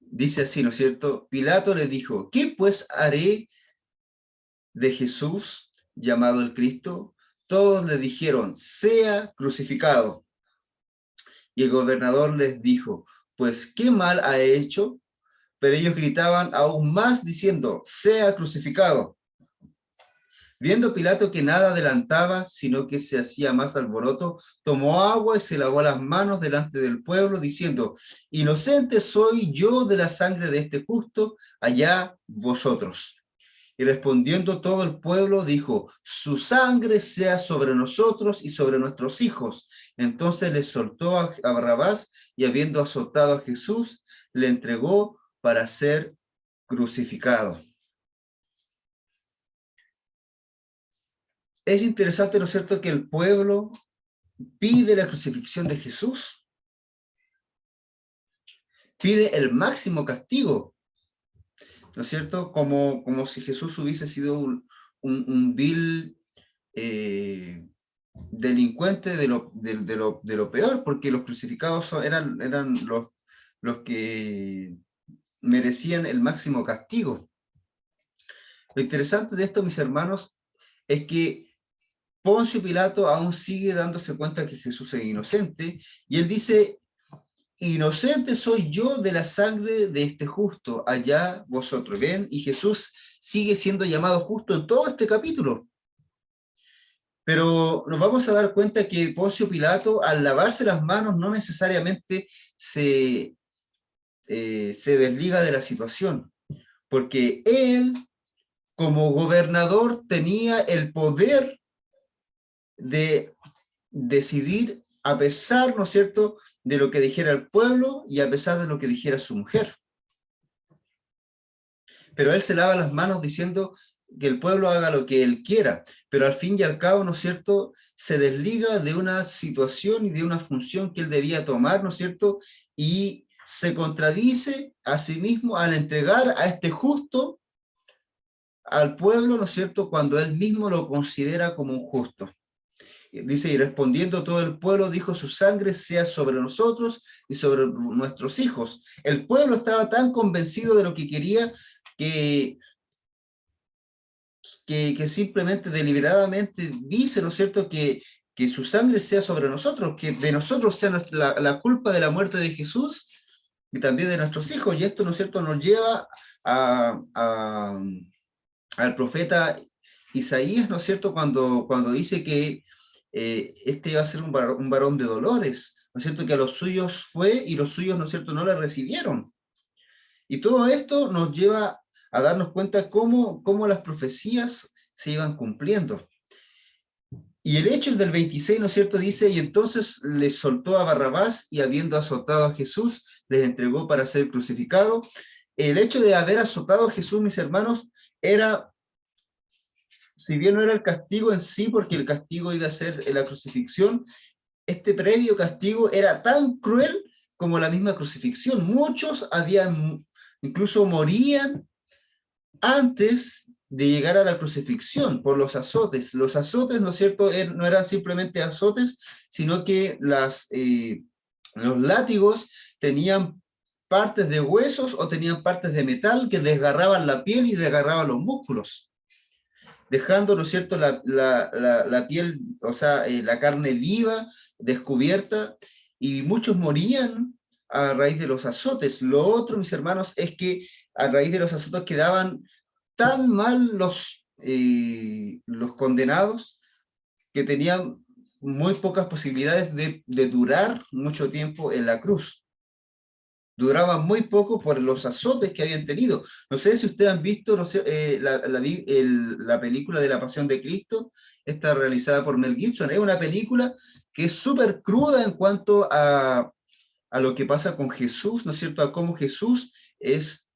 dice así, ¿no es cierto? Pilato le dijo: ¿qué pues haré de Jesús, llamado el Cristo? Todos le dijeron: sea crucificado. Y el gobernador les dijo: pues, ¿qué mal ha hecho? Pero ellos gritaban aún más, diciendo: sea crucificado. Viendo Pilato que nada adelantaba, sino que se hacía más alboroto, tomó agua y se lavó las manos delante del pueblo, diciendo: inocente soy yo de la sangre de este justo, allá vosotros. Y respondiendo todo el pueblo, dijo: su sangre sea sobre nosotros y sobre nuestros hijos. Entonces le soltó a Barrabás, y habiendo azotado a Jesús, le entregó para ser crucificado. Es interesante, ¿no es cierto?, que el pueblo pide la crucifixión de Jesús, pide el máximo castigo, ¿no es cierto?, como si Jesús hubiese sido un vil delincuente de lo peor, porque los crucificados eran los que merecían el máximo castigo. Lo interesante de esto, mis hermanos, es que Poncio Pilato aún sigue dándose cuenta que Jesús es inocente, y él dice: inocente soy yo de la sangre de este justo, allá vosotros. ¿Ven? Y Jesús sigue siendo llamado justo en todo este capítulo. Pero nos vamos a dar cuenta que Poncio Pilato, al lavarse las manos, no necesariamente se desliga de la situación, porque él, como gobernador, tenía el poder de decidir, a pesar, ¿no es cierto?, de lo que dijera el pueblo y a pesar de lo que dijera su mujer. Pero él se lava las manos diciendo que el pueblo haga lo que él quiera, pero al fin y al cabo, ¿no es cierto?, se desliga de una situación y de una función que él debía tomar, ¿no es cierto?, y se contradice a sí mismo al entregar a este justo al pueblo, ¿no es cierto?, cuando él mismo lo considera como un justo. Dice: y respondiendo todo el pueblo, dijo: su sangre sea sobre nosotros y sobre nuestros hijos. El pueblo estaba tan convencido de lo que quería que simplemente deliberadamente dice, ¿no es cierto?, que su sangre sea sobre nosotros, que de nosotros sea la culpa de la muerte de Jesús y también de nuestros hijos. Y esto, ¿no es cierto?, nos lleva al profeta Isaías, ¿no es cierto?, cuando dice que este iba a ser un varón de dolores, ¿no es cierto?, que a los suyos fue y los suyos, ¿no es cierto?, no le recibieron. Y todo esto nos lleva a darnos cuenta cómo las profecías se iban cumpliendo. Y el hecho del 26, ¿no es cierto?, dice: y entonces les soltó a Barrabás, y habiendo azotado a Jesús, les entregó para ser crucificado. El hecho de haber azotado a Jesús, mis hermanos, era, si bien no era el castigo en sí, porque el castigo iba a ser la crucifixión, este previo castigo era tan cruel como la misma crucifixión. Muchos incluso morían antes de llegar a la crucifixión por los azotes. Los azotes, ¿no es cierto?, no eran simplemente azotes, sino que los látigos tenían partes de huesos o tenían partes de metal que desgarraban la piel y desgarraban los músculos. dejando, ¿no es cierto?, la piel, o sea, la carne viva, descubierta, y muchos morían a raíz de los azotes. Lo otro, mis hermanos, es que a raíz de los azotes quedaban tan mal los condenados que tenían muy pocas posibilidades de durar mucho tiempo en la cruz. Duraban muy poco por los azotes que habían tenido. No sé si ustedes han visto, no sé, la película de la Pasión de Cristo, esta realizada por Mel Gibson. Es una película que es súper cruda en cuanto a lo que pasa con Jesús, ¿no es cierto? A cómo Jesús es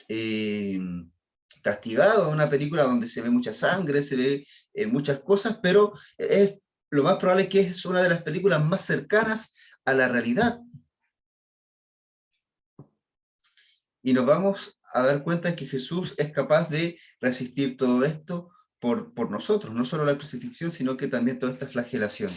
castigado. Una película donde se ve mucha sangre, se ve muchas cosas, pero lo más probable es que es una de las películas más cercanas a la realidad. Y nos vamos a dar cuenta que Jesús es capaz de resistir todo esto por nosotros, no solo la crucifixión, sino que también toda esta flagelación.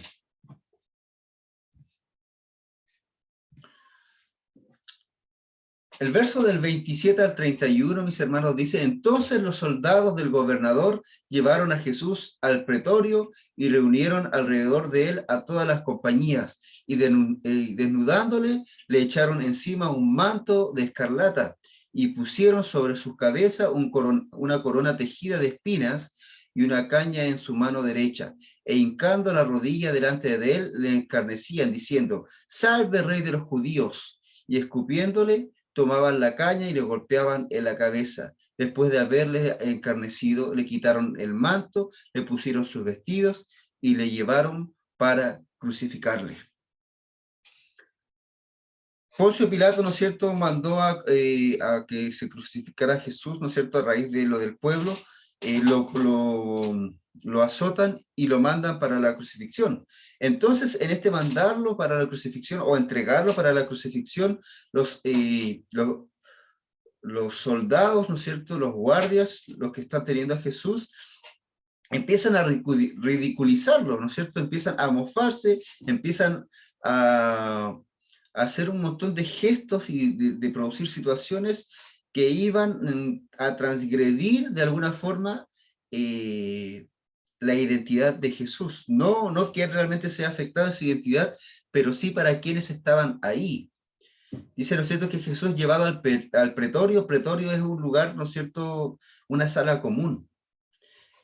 El verso del 27 al 31, mis hermanos, dice: entonces los soldados del gobernador llevaron a Jesús al pretorio y reunieron alrededor de él a todas las compañías, y desnudándole, le echaron encima un manto de escarlata, y pusieron sobre su cabeza una corona tejida de espinas, y una caña en su mano derecha, e hincando la rodilla delante de él, le escarnecían, diciendo: salve, rey de los judíos, y escupiéndole, tomaban la caña y le golpeaban en la cabeza. Después de haberle encarnecido, le quitaron el manto, le pusieron sus vestidos y le llevaron para crucificarle. Poncio Pilato, ¿no es cierto?, mandó a que se crucificara a Jesús, ¿no es cierto?, a raíz de lo del pueblo. Lo azotan y lo mandan para la crucifixión. Entonces, en este mandarlo para la crucifixión o entregarlo para la crucifixión, los soldados, ¿no es cierto?, los guardias, los que están teniendo a Jesús, empiezan a ridiculizarlo, ¿no es cierto?, empiezan a mofarse, empiezan a hacer un montón de gestos y de producir situaciones que iban a transgredir de alguna forma la identidad de Jesús. No que realmente sea afectada su identidad, pero sí para quienes estaban ahí. Dice, ¿no es cierto?, que Jesús es llevado al pretorio. Pretorio es un lugar, ¿no es cierto?, una sala común.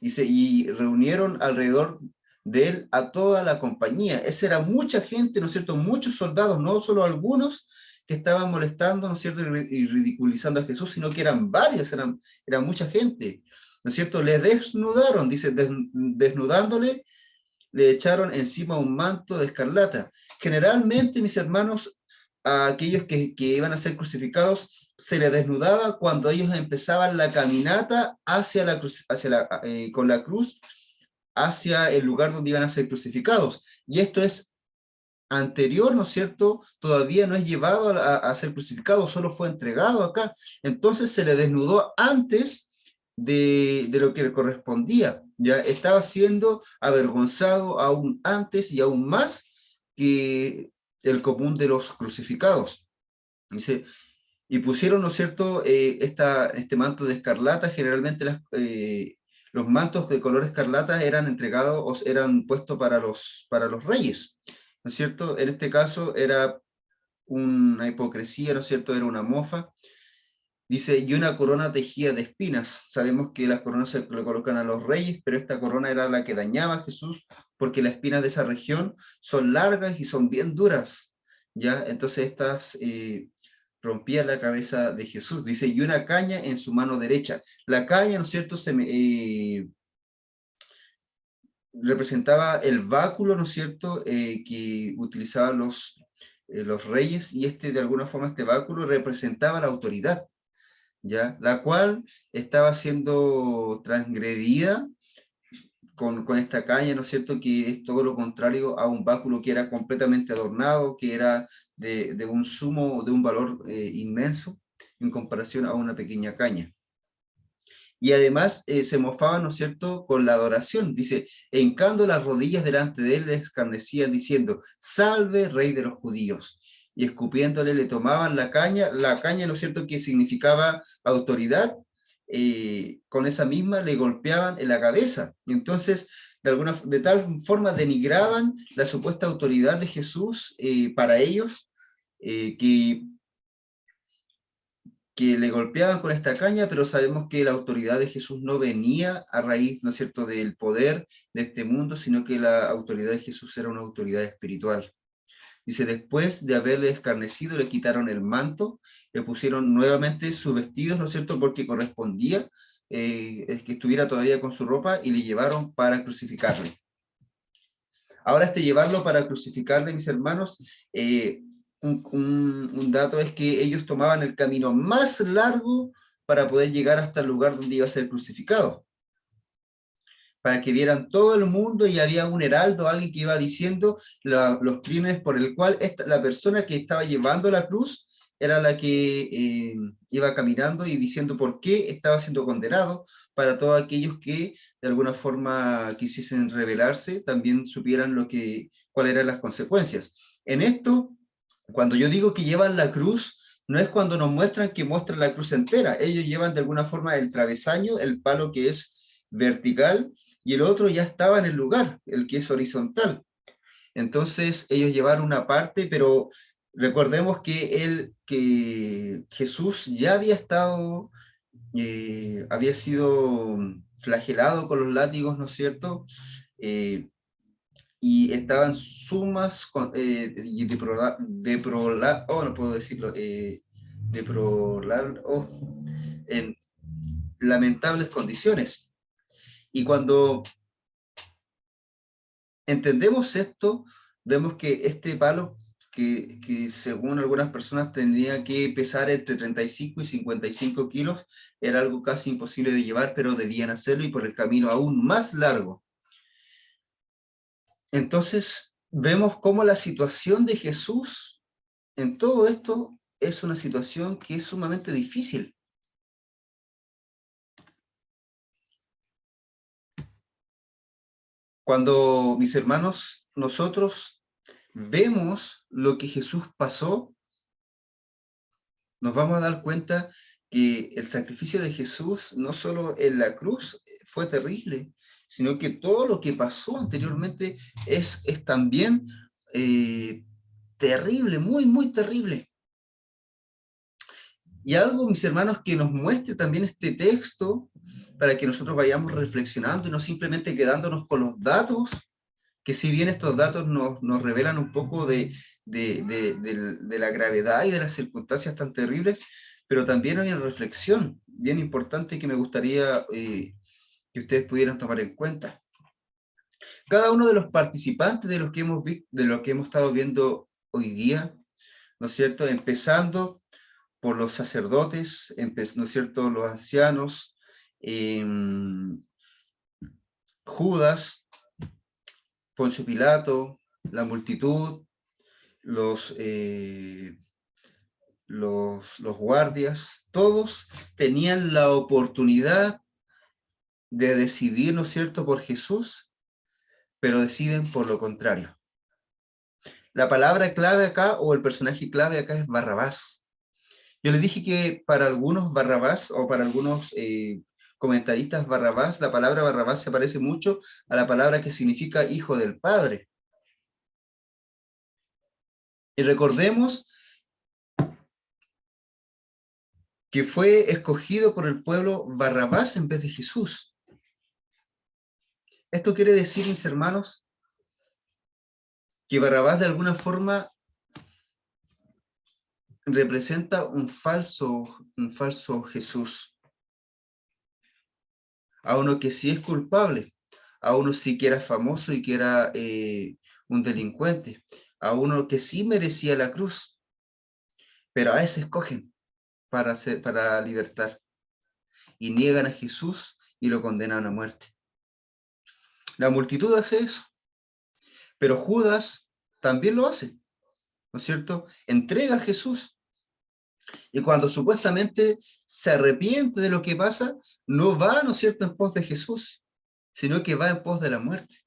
Dice, y reunieron alrededor de él a toda la compañía. Esa era mucha gente, ¿no es cierto?, muchos soldados, no solo algunos que estaban molestando, ¿no es cierto?, y ridiculizando a Jesús, sino que eran varios, eran mucha gente, ¿no es cierto? Le desnudaron, dice, desnudándole, le echaron encima un manto de escarlata. Generalmente, mis hermanos, a aquellos que iban a ser crucificados, se les desnudaba cuando ellos empezaban la caminata hacia la cruz, con la cruz, hacia el lugar donde iban a ser crucificados. Y esto es anterior, ¿no es cierto? Todavía no es llevado a ser crucificado, solo fue entregado acá. Entonces se le desnudó antes de lo que le correspondía. Ya estaba siendo avergonzado aún antes y aún más que el común de los crucificados. Dice, y pusieron, ¿no es cierto?, este manto de escarlata. Generalmente los mantos de color escarlata eran entregados, o eran puestos para los reyes, ¿no es cierto? En este caso era una hipocresía, ¿no es cierto?, era una mofa. Dice, y una corona tejida de espinas. Sabemos que las coronas se le colocan a los reyes, pero esta corona era la que dañaba a Jesús, porque las espinas de esa región son largas y son bien duras, ¿ya? Entonces estas rompían la cabeza de Jesús. Dice, y una caña en su mano derecha. La caña, ¿no es cierto?, representaba el báculo, ¿no es cierto?, que utilizaban los reyes, y de alguna forma este báculo representaba la autoridad, ¿ya? La cual estaba siendo transgredida con esta caña, ¿no es cierto?, que es todo lo contrario a un báculo que era completamente adornado, que era de un valor inmenso en comparación a una pequeña caña. Y además se mofaban, ¿no es cierto?, con la adoración. Dice, hincando las rodillas delante de él, le escarnecían diciendo, salve, rey de los judíos. Y escupiéndole le tomaban la caña, ¿no es cierto?, que significaba autoridad, con esa misma le golpeaban en la cabeza. Y entonces, de tal forma denigraban la supuesta autoridad de Jesús para ellos, que le golpeaban con esta caña, pero sabemos que la autoridad de Jesús no venía a raíz, ¿no es cierto?, del poder de este mundo, sino que la autoridad de Jesús era una autoridad espiritual. Dice, después de haberle escarnecido, le quitaron el manto, le pusieron nuevamente sus vestidos, ¿no es cierto?, porque correspondía que estuviera todavía con su ropa, y le llevaron para crucificarle. Ahora, llevarlo para crucificarle, mis hermanos, un dato es que ellos tomaban el camino más largo para poder llegar hasta el lugar donde iba a ser crucificado, para que vieran todo el mundo, y había un heraldo, alguien que iba diciendo los crímenes por el cual la persona que estaba llevando la cruz era la que iba caminando y diciendo por qué estaba siendo condenado, para todos aquellos que de alguna forma quisiesen rebelarse, también supieran cuáles eran las consecuencias. En esto, cuando yo digo que llevan la cruz, no es cuando nos muestran que muestran la cruz entera. Ellos llevan de alguna forma el travesaño, el palo que es vertical, y el otro ya estaba en el lugar, el que es horizontal. Entonces ellos llevaron una parte, pero recordemos que Jesús ya había sido flagelado con los látigos, ¿no es cierto? Y estaban sumas, no puedo decirlo, en lamentables condiciones. Y cuando entendemos esto, vemos que este palo, que según algunas personas tenía que pesar entre 35 y 55 kilos, era algo casi imposible de llevar, pero debían hacerlo, y por el camino aún más largo. Entonces, vemos cómo la situación de Jesús en todo esto es una situación que es sumamente difícil. Cuando, mis hermanos, nosotros vemos lo que Jesús pasó, nos vamos a dar cuenta que el sacrificio de Jesús, no solo en la cruz, fue terrible, sino que todo lo que pasó anteriormente es también terrible, muy, muy terrible. Y algo, mis hermanos, que nos muestre también este texto, para que nosotros vayamos reflexionando y no simplemente quedándonos con los datos, que si bien estos datos nos revelan un poco de la gravedad y de las circunstancias tan terribles, pero también hay una reflexión bien importante que me gustaría que ustedes pudieran tomar en cuenta. Cada uno de los participantes de lo que hemos estado viendo hoy día, ¿no es cierto?, empezando por los sacerdotes, ¿no es cierto?, los ancianos, Judas, Poncio Pilato, la multitud, los guardias, todos tenían la oportunidad de decidir, ¿no es cierto?, por Jesús, pero deciden por lo contrario. La palabra clave acá, o el personaje clave acá, es Barrabás. Yo les dije que para algunos Barrabás, o para algunos comentaristas Barrabás, la palabra Barrabás se parece mucho a la palabra que significa hijo del Padre. Y recordemos que fue escogido por el pueblo Barrabás en vez de Jesús. Esto quiere decir, mis hermanos, que Barrabás de alguna forma representa un falso Jesús, a uno que sí es culpable, a uno sí que era famoso y que era un delincuente, a uno que sí merecía la cruz, pero a ese escogen para libertar, y niegan a Jesús y lo condenan a muerte. La multitud hace eso, pero Judas también lo hace, ¿no es cierto? Entrega a Jesús. Y cuando supuestamente se arrepiente de lo que pasa, no va, ¿no es cierto?, en pos de Jesús, sino que va en pos de la muerte.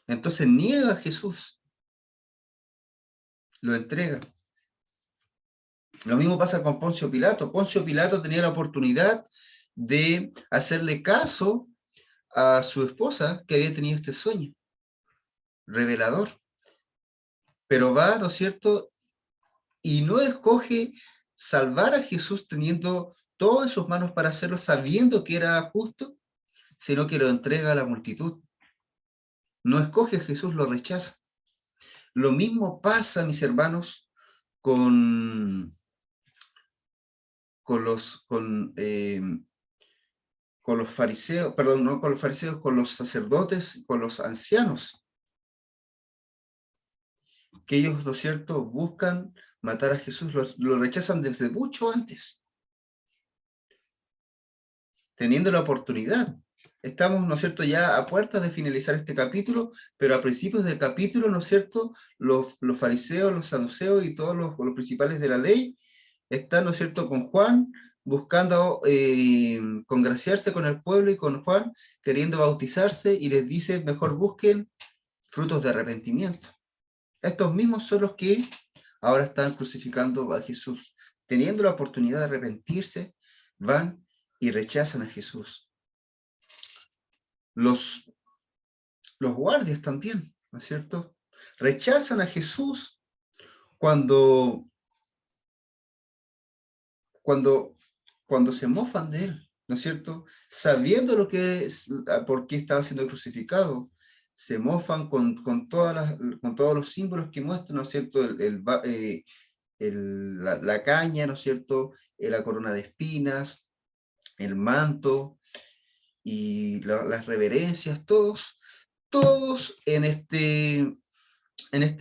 Entonces niega a Jesús, lo entrega. Lo mismo pasa con Poncio Pilato. Poncio Pilato tenía la oportunidad de hacerle caso a su esposa que había tenido este sueño revelador. Pero va, ¿no es cierto?, y no escoge salvar a Jesús teniendo todo en sus manos para hacerlo, sabiendo que era justo, sino que lo entrega a la multitud. No escoge a Jesús, lo rechaza. Lo mismo pasa, mis hermanos, con los fariseos, perdón, no con los fariseos, con los sacerdotes, con los ancianos, que ellos, ¿no es cierto?, buscan matar a Jesús, lo rechazan desde mucho antes, teniendo la oportunidad. Estamos, ¿no es cierto?, ya a puertas de finalizar este capítulo, pero a principios del capítulo, ¿no es cierto?, los fariseos, los saduceos y todos los principales de la ley están, ¿no es cierto?, con Juan, buscando congraciarse con el pueblo y con Juan, queriendo bautizarse, y les dice, mejor busquen frutos de arrepentimiento. Estos mismos son los que ahora están crucificando a Jesús. Teniendo la oportunidad de arrepentirse, van y rechazan a Jesús. Los guardias también, ¿no es cierto?, rechazan a Jesús cuando se mofan de él, ¿no es cierto? Sabiendo lo que es, por qué estaba siendo crucificado, se mofan con todos los símbolos que muestran, ¿no es cierto?, la caña, ¿no es cierto?, la corona de espinas, el manto y las reverencias, todos en este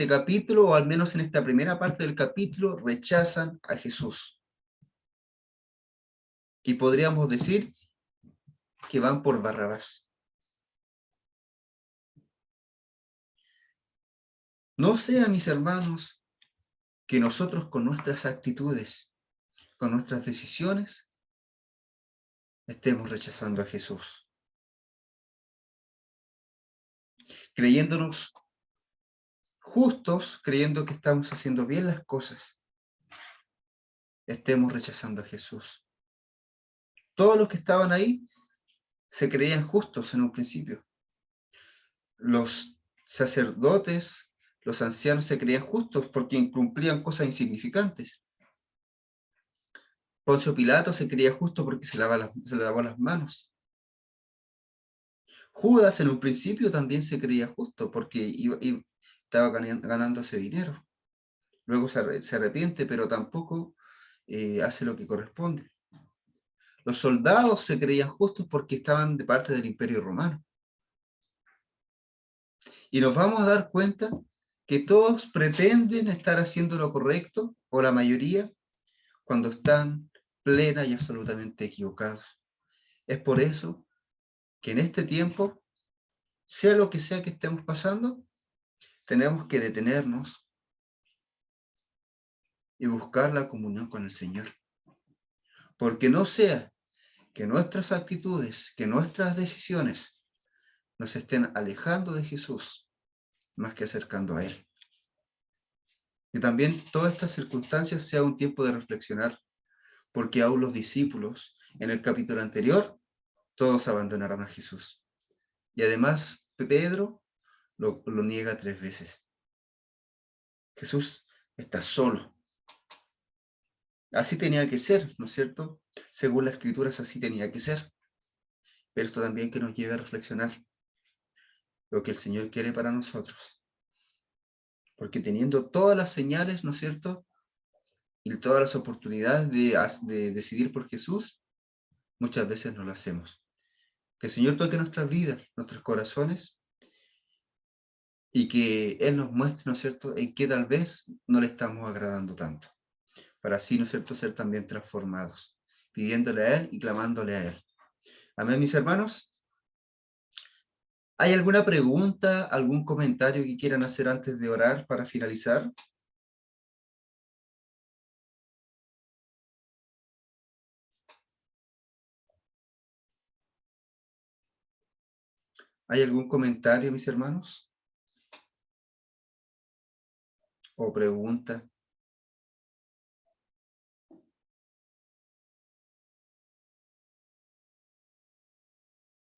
capítulo, o al menos en esta primera parte del capítulo, rechazan a Jesús. Y podríamos decir que van por Barrabás. No sea, mis hermanos, que nosotros con nuestras actitudes, con nuestras decisiones, estemos rechazando a Jesús. Creyéndonos justos, creyendo que estamos haciendo bien las cosas, estemos rechazando a Jesús. Todos los que estaban ahí se creían justos en un principio. Los sacerdotes, los ancianos se creían justos porque cumplían cosas insignificantes. Poncio Pilato se creía justo porque se lavó las manos. Judas en un principio también se creía justo porque estaba ganándose dinero. Luego se arrepiente, pero tampoco hace lo que corresponde. Los soldados se creían justos porque estaban de parte del Imperio Romano. Y nos vamos a dar cuenta que todos pretenden estar haciendo lo correcto, o la mayoría, cuando están plena y absolutamente equivocados. Es por eso que en este tiempo, sea lo que sea que estemos pasando, tenemos que detenernos y buscar la comunión con el Señor. Porque no sea que nuestras actitudes, que nuestras decisiones nos estén alejando de Jesús, más que acercando a Él. Y también todas estas circunstancias sea un tiempo de reflexionar, porque aún los discípulos, en el capítulo anterior, todos abandonaron a Jesús. Y además, Pedro lo niega 3 veces. Jesús está solo. Así tenía que ser, ¿no es cierto? Según las Escrituras, así tenía que ser. Pero esto también que nos lleve a reflexionar lo que el Señor quiere para nosotros. Porque teniendo todas las señales, ¿no es cierto?, y todas las oportunidades de decidir por Jesús, muchas veces no lo hacemos. Que el Señor toque nuestras vidas, nuestros corazones, y que Él nos muestre, ¿no es cierto?, en qué tal vez no le estamos agradando tanto, para así, ¿no es cierto?, ser también transformados, pidiéndole a Él y clamándole a Él. Amén, mis hermanos. ¿Hay alguna pregunta, algún comentario que quieran hacer antes de orar para finalizar? ¿Hay algún comentario, mis hermanos? ¿O pregunta?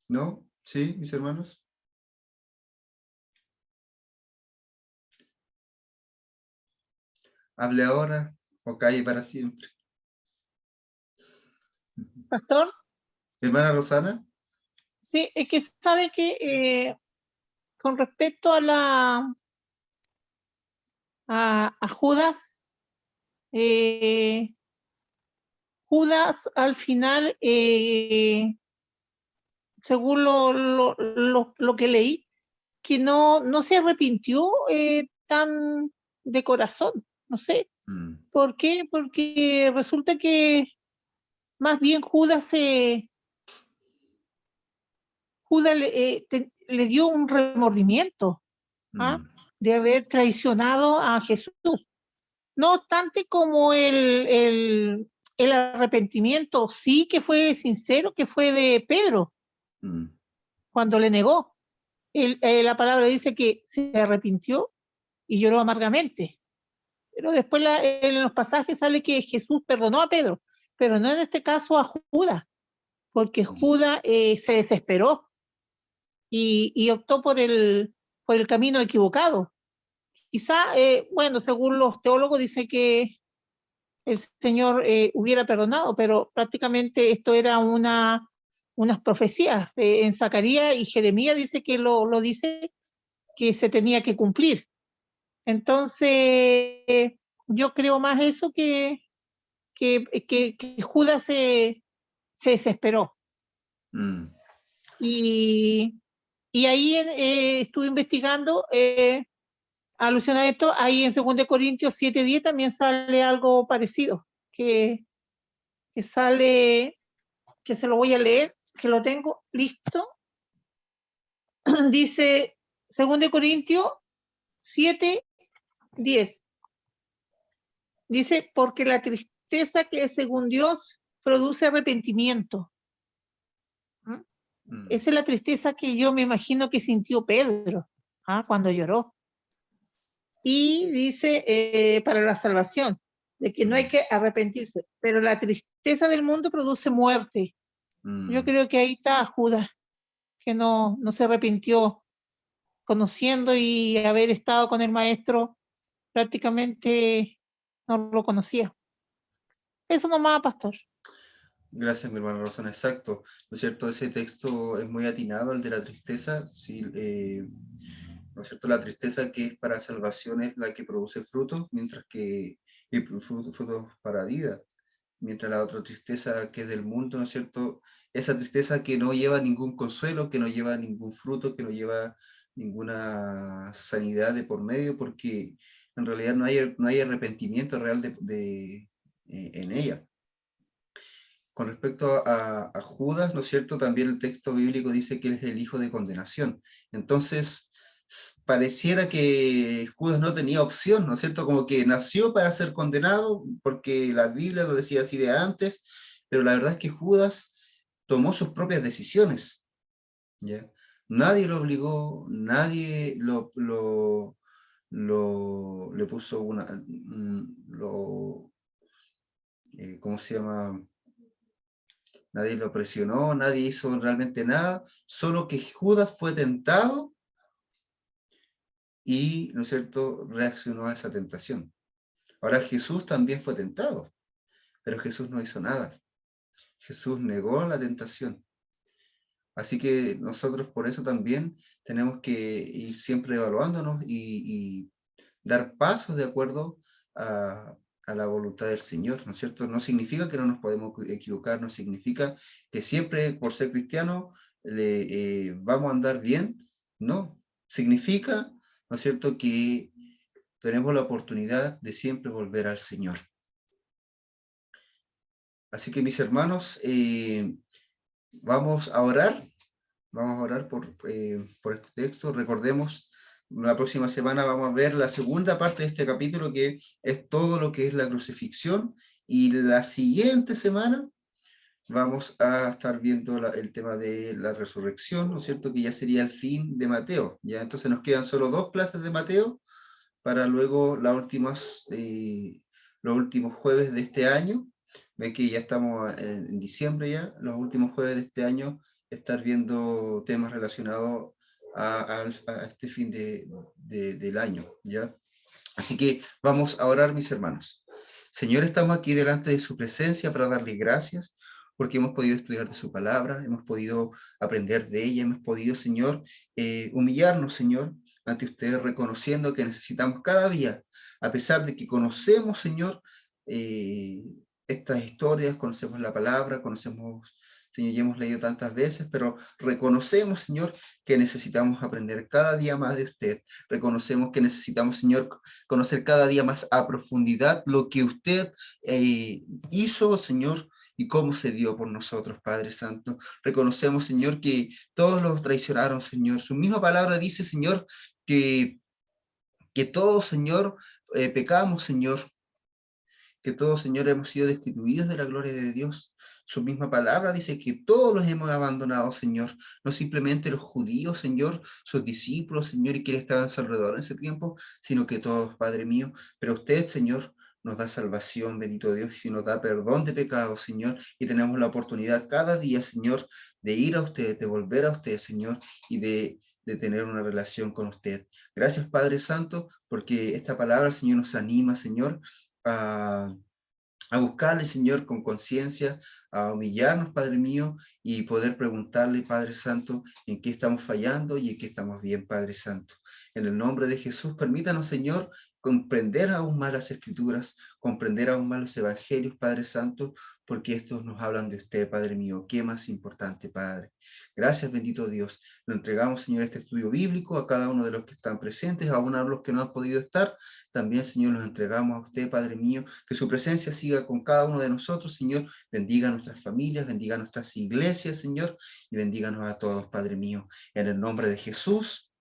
¿No? ¿Sí, mis hermanos? Hable ahora o calle para siempre. Pastor, Hermana Rosana. sí, es que sabe que con respecto a Judas, Judas al final, según lo que leí, que no se arrepintió tan de corazón, no sé. ¿Por qué? Porque resulta que más bien Judas le dio un remordimiento, ¿ah? De haber traicionado a Jesús. No obstante como el arrepentimiento, sí que fue sincero, que fue de Pedro, cuando le negó. La palabra dice que se arrepintió y lloró amargamente. Pero después en los pasajes sale que Jesús perdonó a Pedro, pero no en este caso a Judas, porque Judas se desesperó y optó por el camino equivocado. Quizá, bueno, según los teólogos dice que el Señor hubiera perdonado, pero prácticamente esto era unas profecías. En Zacarías y Jeremías dice que lo dice que se tenía que cumplir. Entonces, yo creo más eso que Judas se desesperó. Y ahí estuve investigando, alusión a esto, ahí en 2 Corintios 7:10 también sale algo parecido, que sale, que se lo voy a leer, que lo tengo listo. Dice 2 Corintios 7:10. Dice, porque la tristeza que es según Dios produce arrepentimiento. Esa es la tristeza que yo me imagino que sintió Pedro cuando lloró. Y dice para la salvación, de que no hay que arrepentirse, pero la tristeza del mundo produce muerte. Yo creo que ahí está Judas, que no se arrepintió, conociendo y haber estado con el maestro, prácticamente no lo conocía. Eso nomás, pastor. Gracias, mi hermano Rosana, exacto. ¿No es cierto? Ese texto es muy atinado, el de la tristeza. Sí, ¿no es cierto? La tristeza que es para salvación es la que produce frutos, mientras que frutos para vida. Mientras la otra tristeza que es del mundo, ¿no es cierto? Esa tristeza que no lleva ningún consuelo, que no lleva ningún fruto, que no lleva ninguna sanidad de por medio, porque en realidad no hay arrepentimiento real en ella. Con respecto a Judas, ¿no es cierto? También el texto bíblico dice que él es el hijo de condenación. Entonces, pareciera que Judas no tenía opción, ¿no es cierto? Como que nació para ser condenado, porque la Biblia lo decía así de antes, pero la verdad es que Judas tomó sus propias decisiones, ¿ya? Nadie lo obligó, nadie le puso ¿cómo se llama? Nadie lo presionó, nadie hizo realmente nada, solo que Judas fue tentado y, ¿no es cierto?, reaccionó a esa tentación. Ahora Jesús también fue tentado, pero Jesús no hizo nada. Jesús negó la tentación. Así que nosotros por eso también tenemos que ir siempre evaluándonos y dar pasos de acuerdo a la voluntad del Señor, ¿no es cierto? No significa que no nos podemos equivocar, no significa que siempre por ser cristiano vamos a andar bien, no. Significa, ¿no es cierto?, que tenemos la oportunidad de siempre volver al Señor. Así que mis hermanos, vamos a orar por este texto. Recordemos, la próxima semana vamos a ver la segunda parte de este capítulo, que es todo lo que es la crucifixión, y la siguiente semana vamos a estar viendo el tema de la resurrección, ¿no es cierto?, que ya sería el fin de Mateo. Ya entonces nos quedan solo 2 clases de Mateo, para luego los últimos jueves de este año. Ven que ya estamos en diciembre ya, los últimos jueves de este año estar viendo temas relacionados a este fin del año, ¿ya? Así que vamos a orar, mis hermanos. Señor, estamos aquí delante de su presencia para darle gracias, porque hemos podido estudiar de su palabra, hemos podido aprender de ella, hemos podido, Señor, humillarnos, Señor, ante usted, reconociendo que necesitamos cada día, a pesar de que conocemos, Señor, estas historias, conocemos la palabra, conocemos, Señor, ya hemos leído tantas veces, pero reconocemos, Señor, que necesitamos aprender cada día más de usted. Reconocemos que necesitamos, Señor, conocer cada día más a profundidad lo que usted hizo, Señor, y cómo se dio por nosotros, Padre Santo. Reconocemos, Señor, que todos los traicionaron, Señor. Su misma palabra dice, Señor, que todos, Señor, pecamos, Señor, que todos, Señor, hemos sido destituidos de la gloria de Dios. Su misma palabra dice que todos los hemos abandonado, Señor, no simplemente los judíos, Señor, sus discípulos, Señor, y quienes estaban alrededor en ese tiempo, sino que todos, Padre mío. Pero usted, Señor, nos da salvación, bendito Dios, y nos da perdón de pecados, Señor, y tenemos la oportunidad cada día, Señor, de ir a usted, de volver a usted, Señor, y de tener una relación con usted. Gracias, Padre Santo, porque esta palabra, Señor, nos anima, Señor, a buscarle, Señor, con conciencia, a humillarnos, Padre mío, y poder preguntarle, Padre Santo, en qué estamos fallando y en qué estamos bien, Padre Santo. En el nombre de Jesús, permítanos, Señor, comprender aún más las Escrituras, comprender aún más los Evangelios, Padre Santo, porque estos nos hablan de usted, Padre mío. ¿Qué más importante, Padre? Gracias, bendito Dios. Lo entregamos, Señor, este estudio bíblico a cada uno de los que están presentes, a uno de los que no han podido estar. También, Señor, los entregamos a usted, Padre mío, que su presencia siga con cada uno de nosotros, Señor. Bendiga a nuestras familias, bendiga a nuestras iglesias, Señor, y bendíganos a todos, Padre mío. En el nombre de Jesús.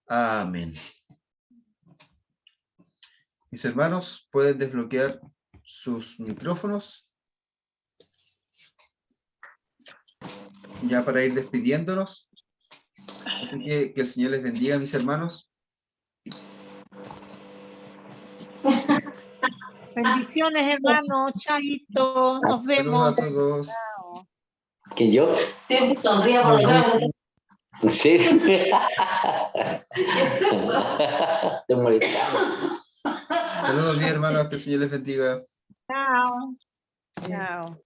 Amén. Mis hermanos, pueden desbloquear sus micrófonos. Ya para ir despidiéndonos. Así que el Señor les bendiga, mis hermanos. Bendiciones, hermano. Chaito. Nos vemos. Saludos a todos. ¿Que yo? Siempre sonría por detrás. Sí. ¿Qué es eso? Te molestamos. Saludos, mis hermanos, que el Señor les bendiga. Chao. Chao.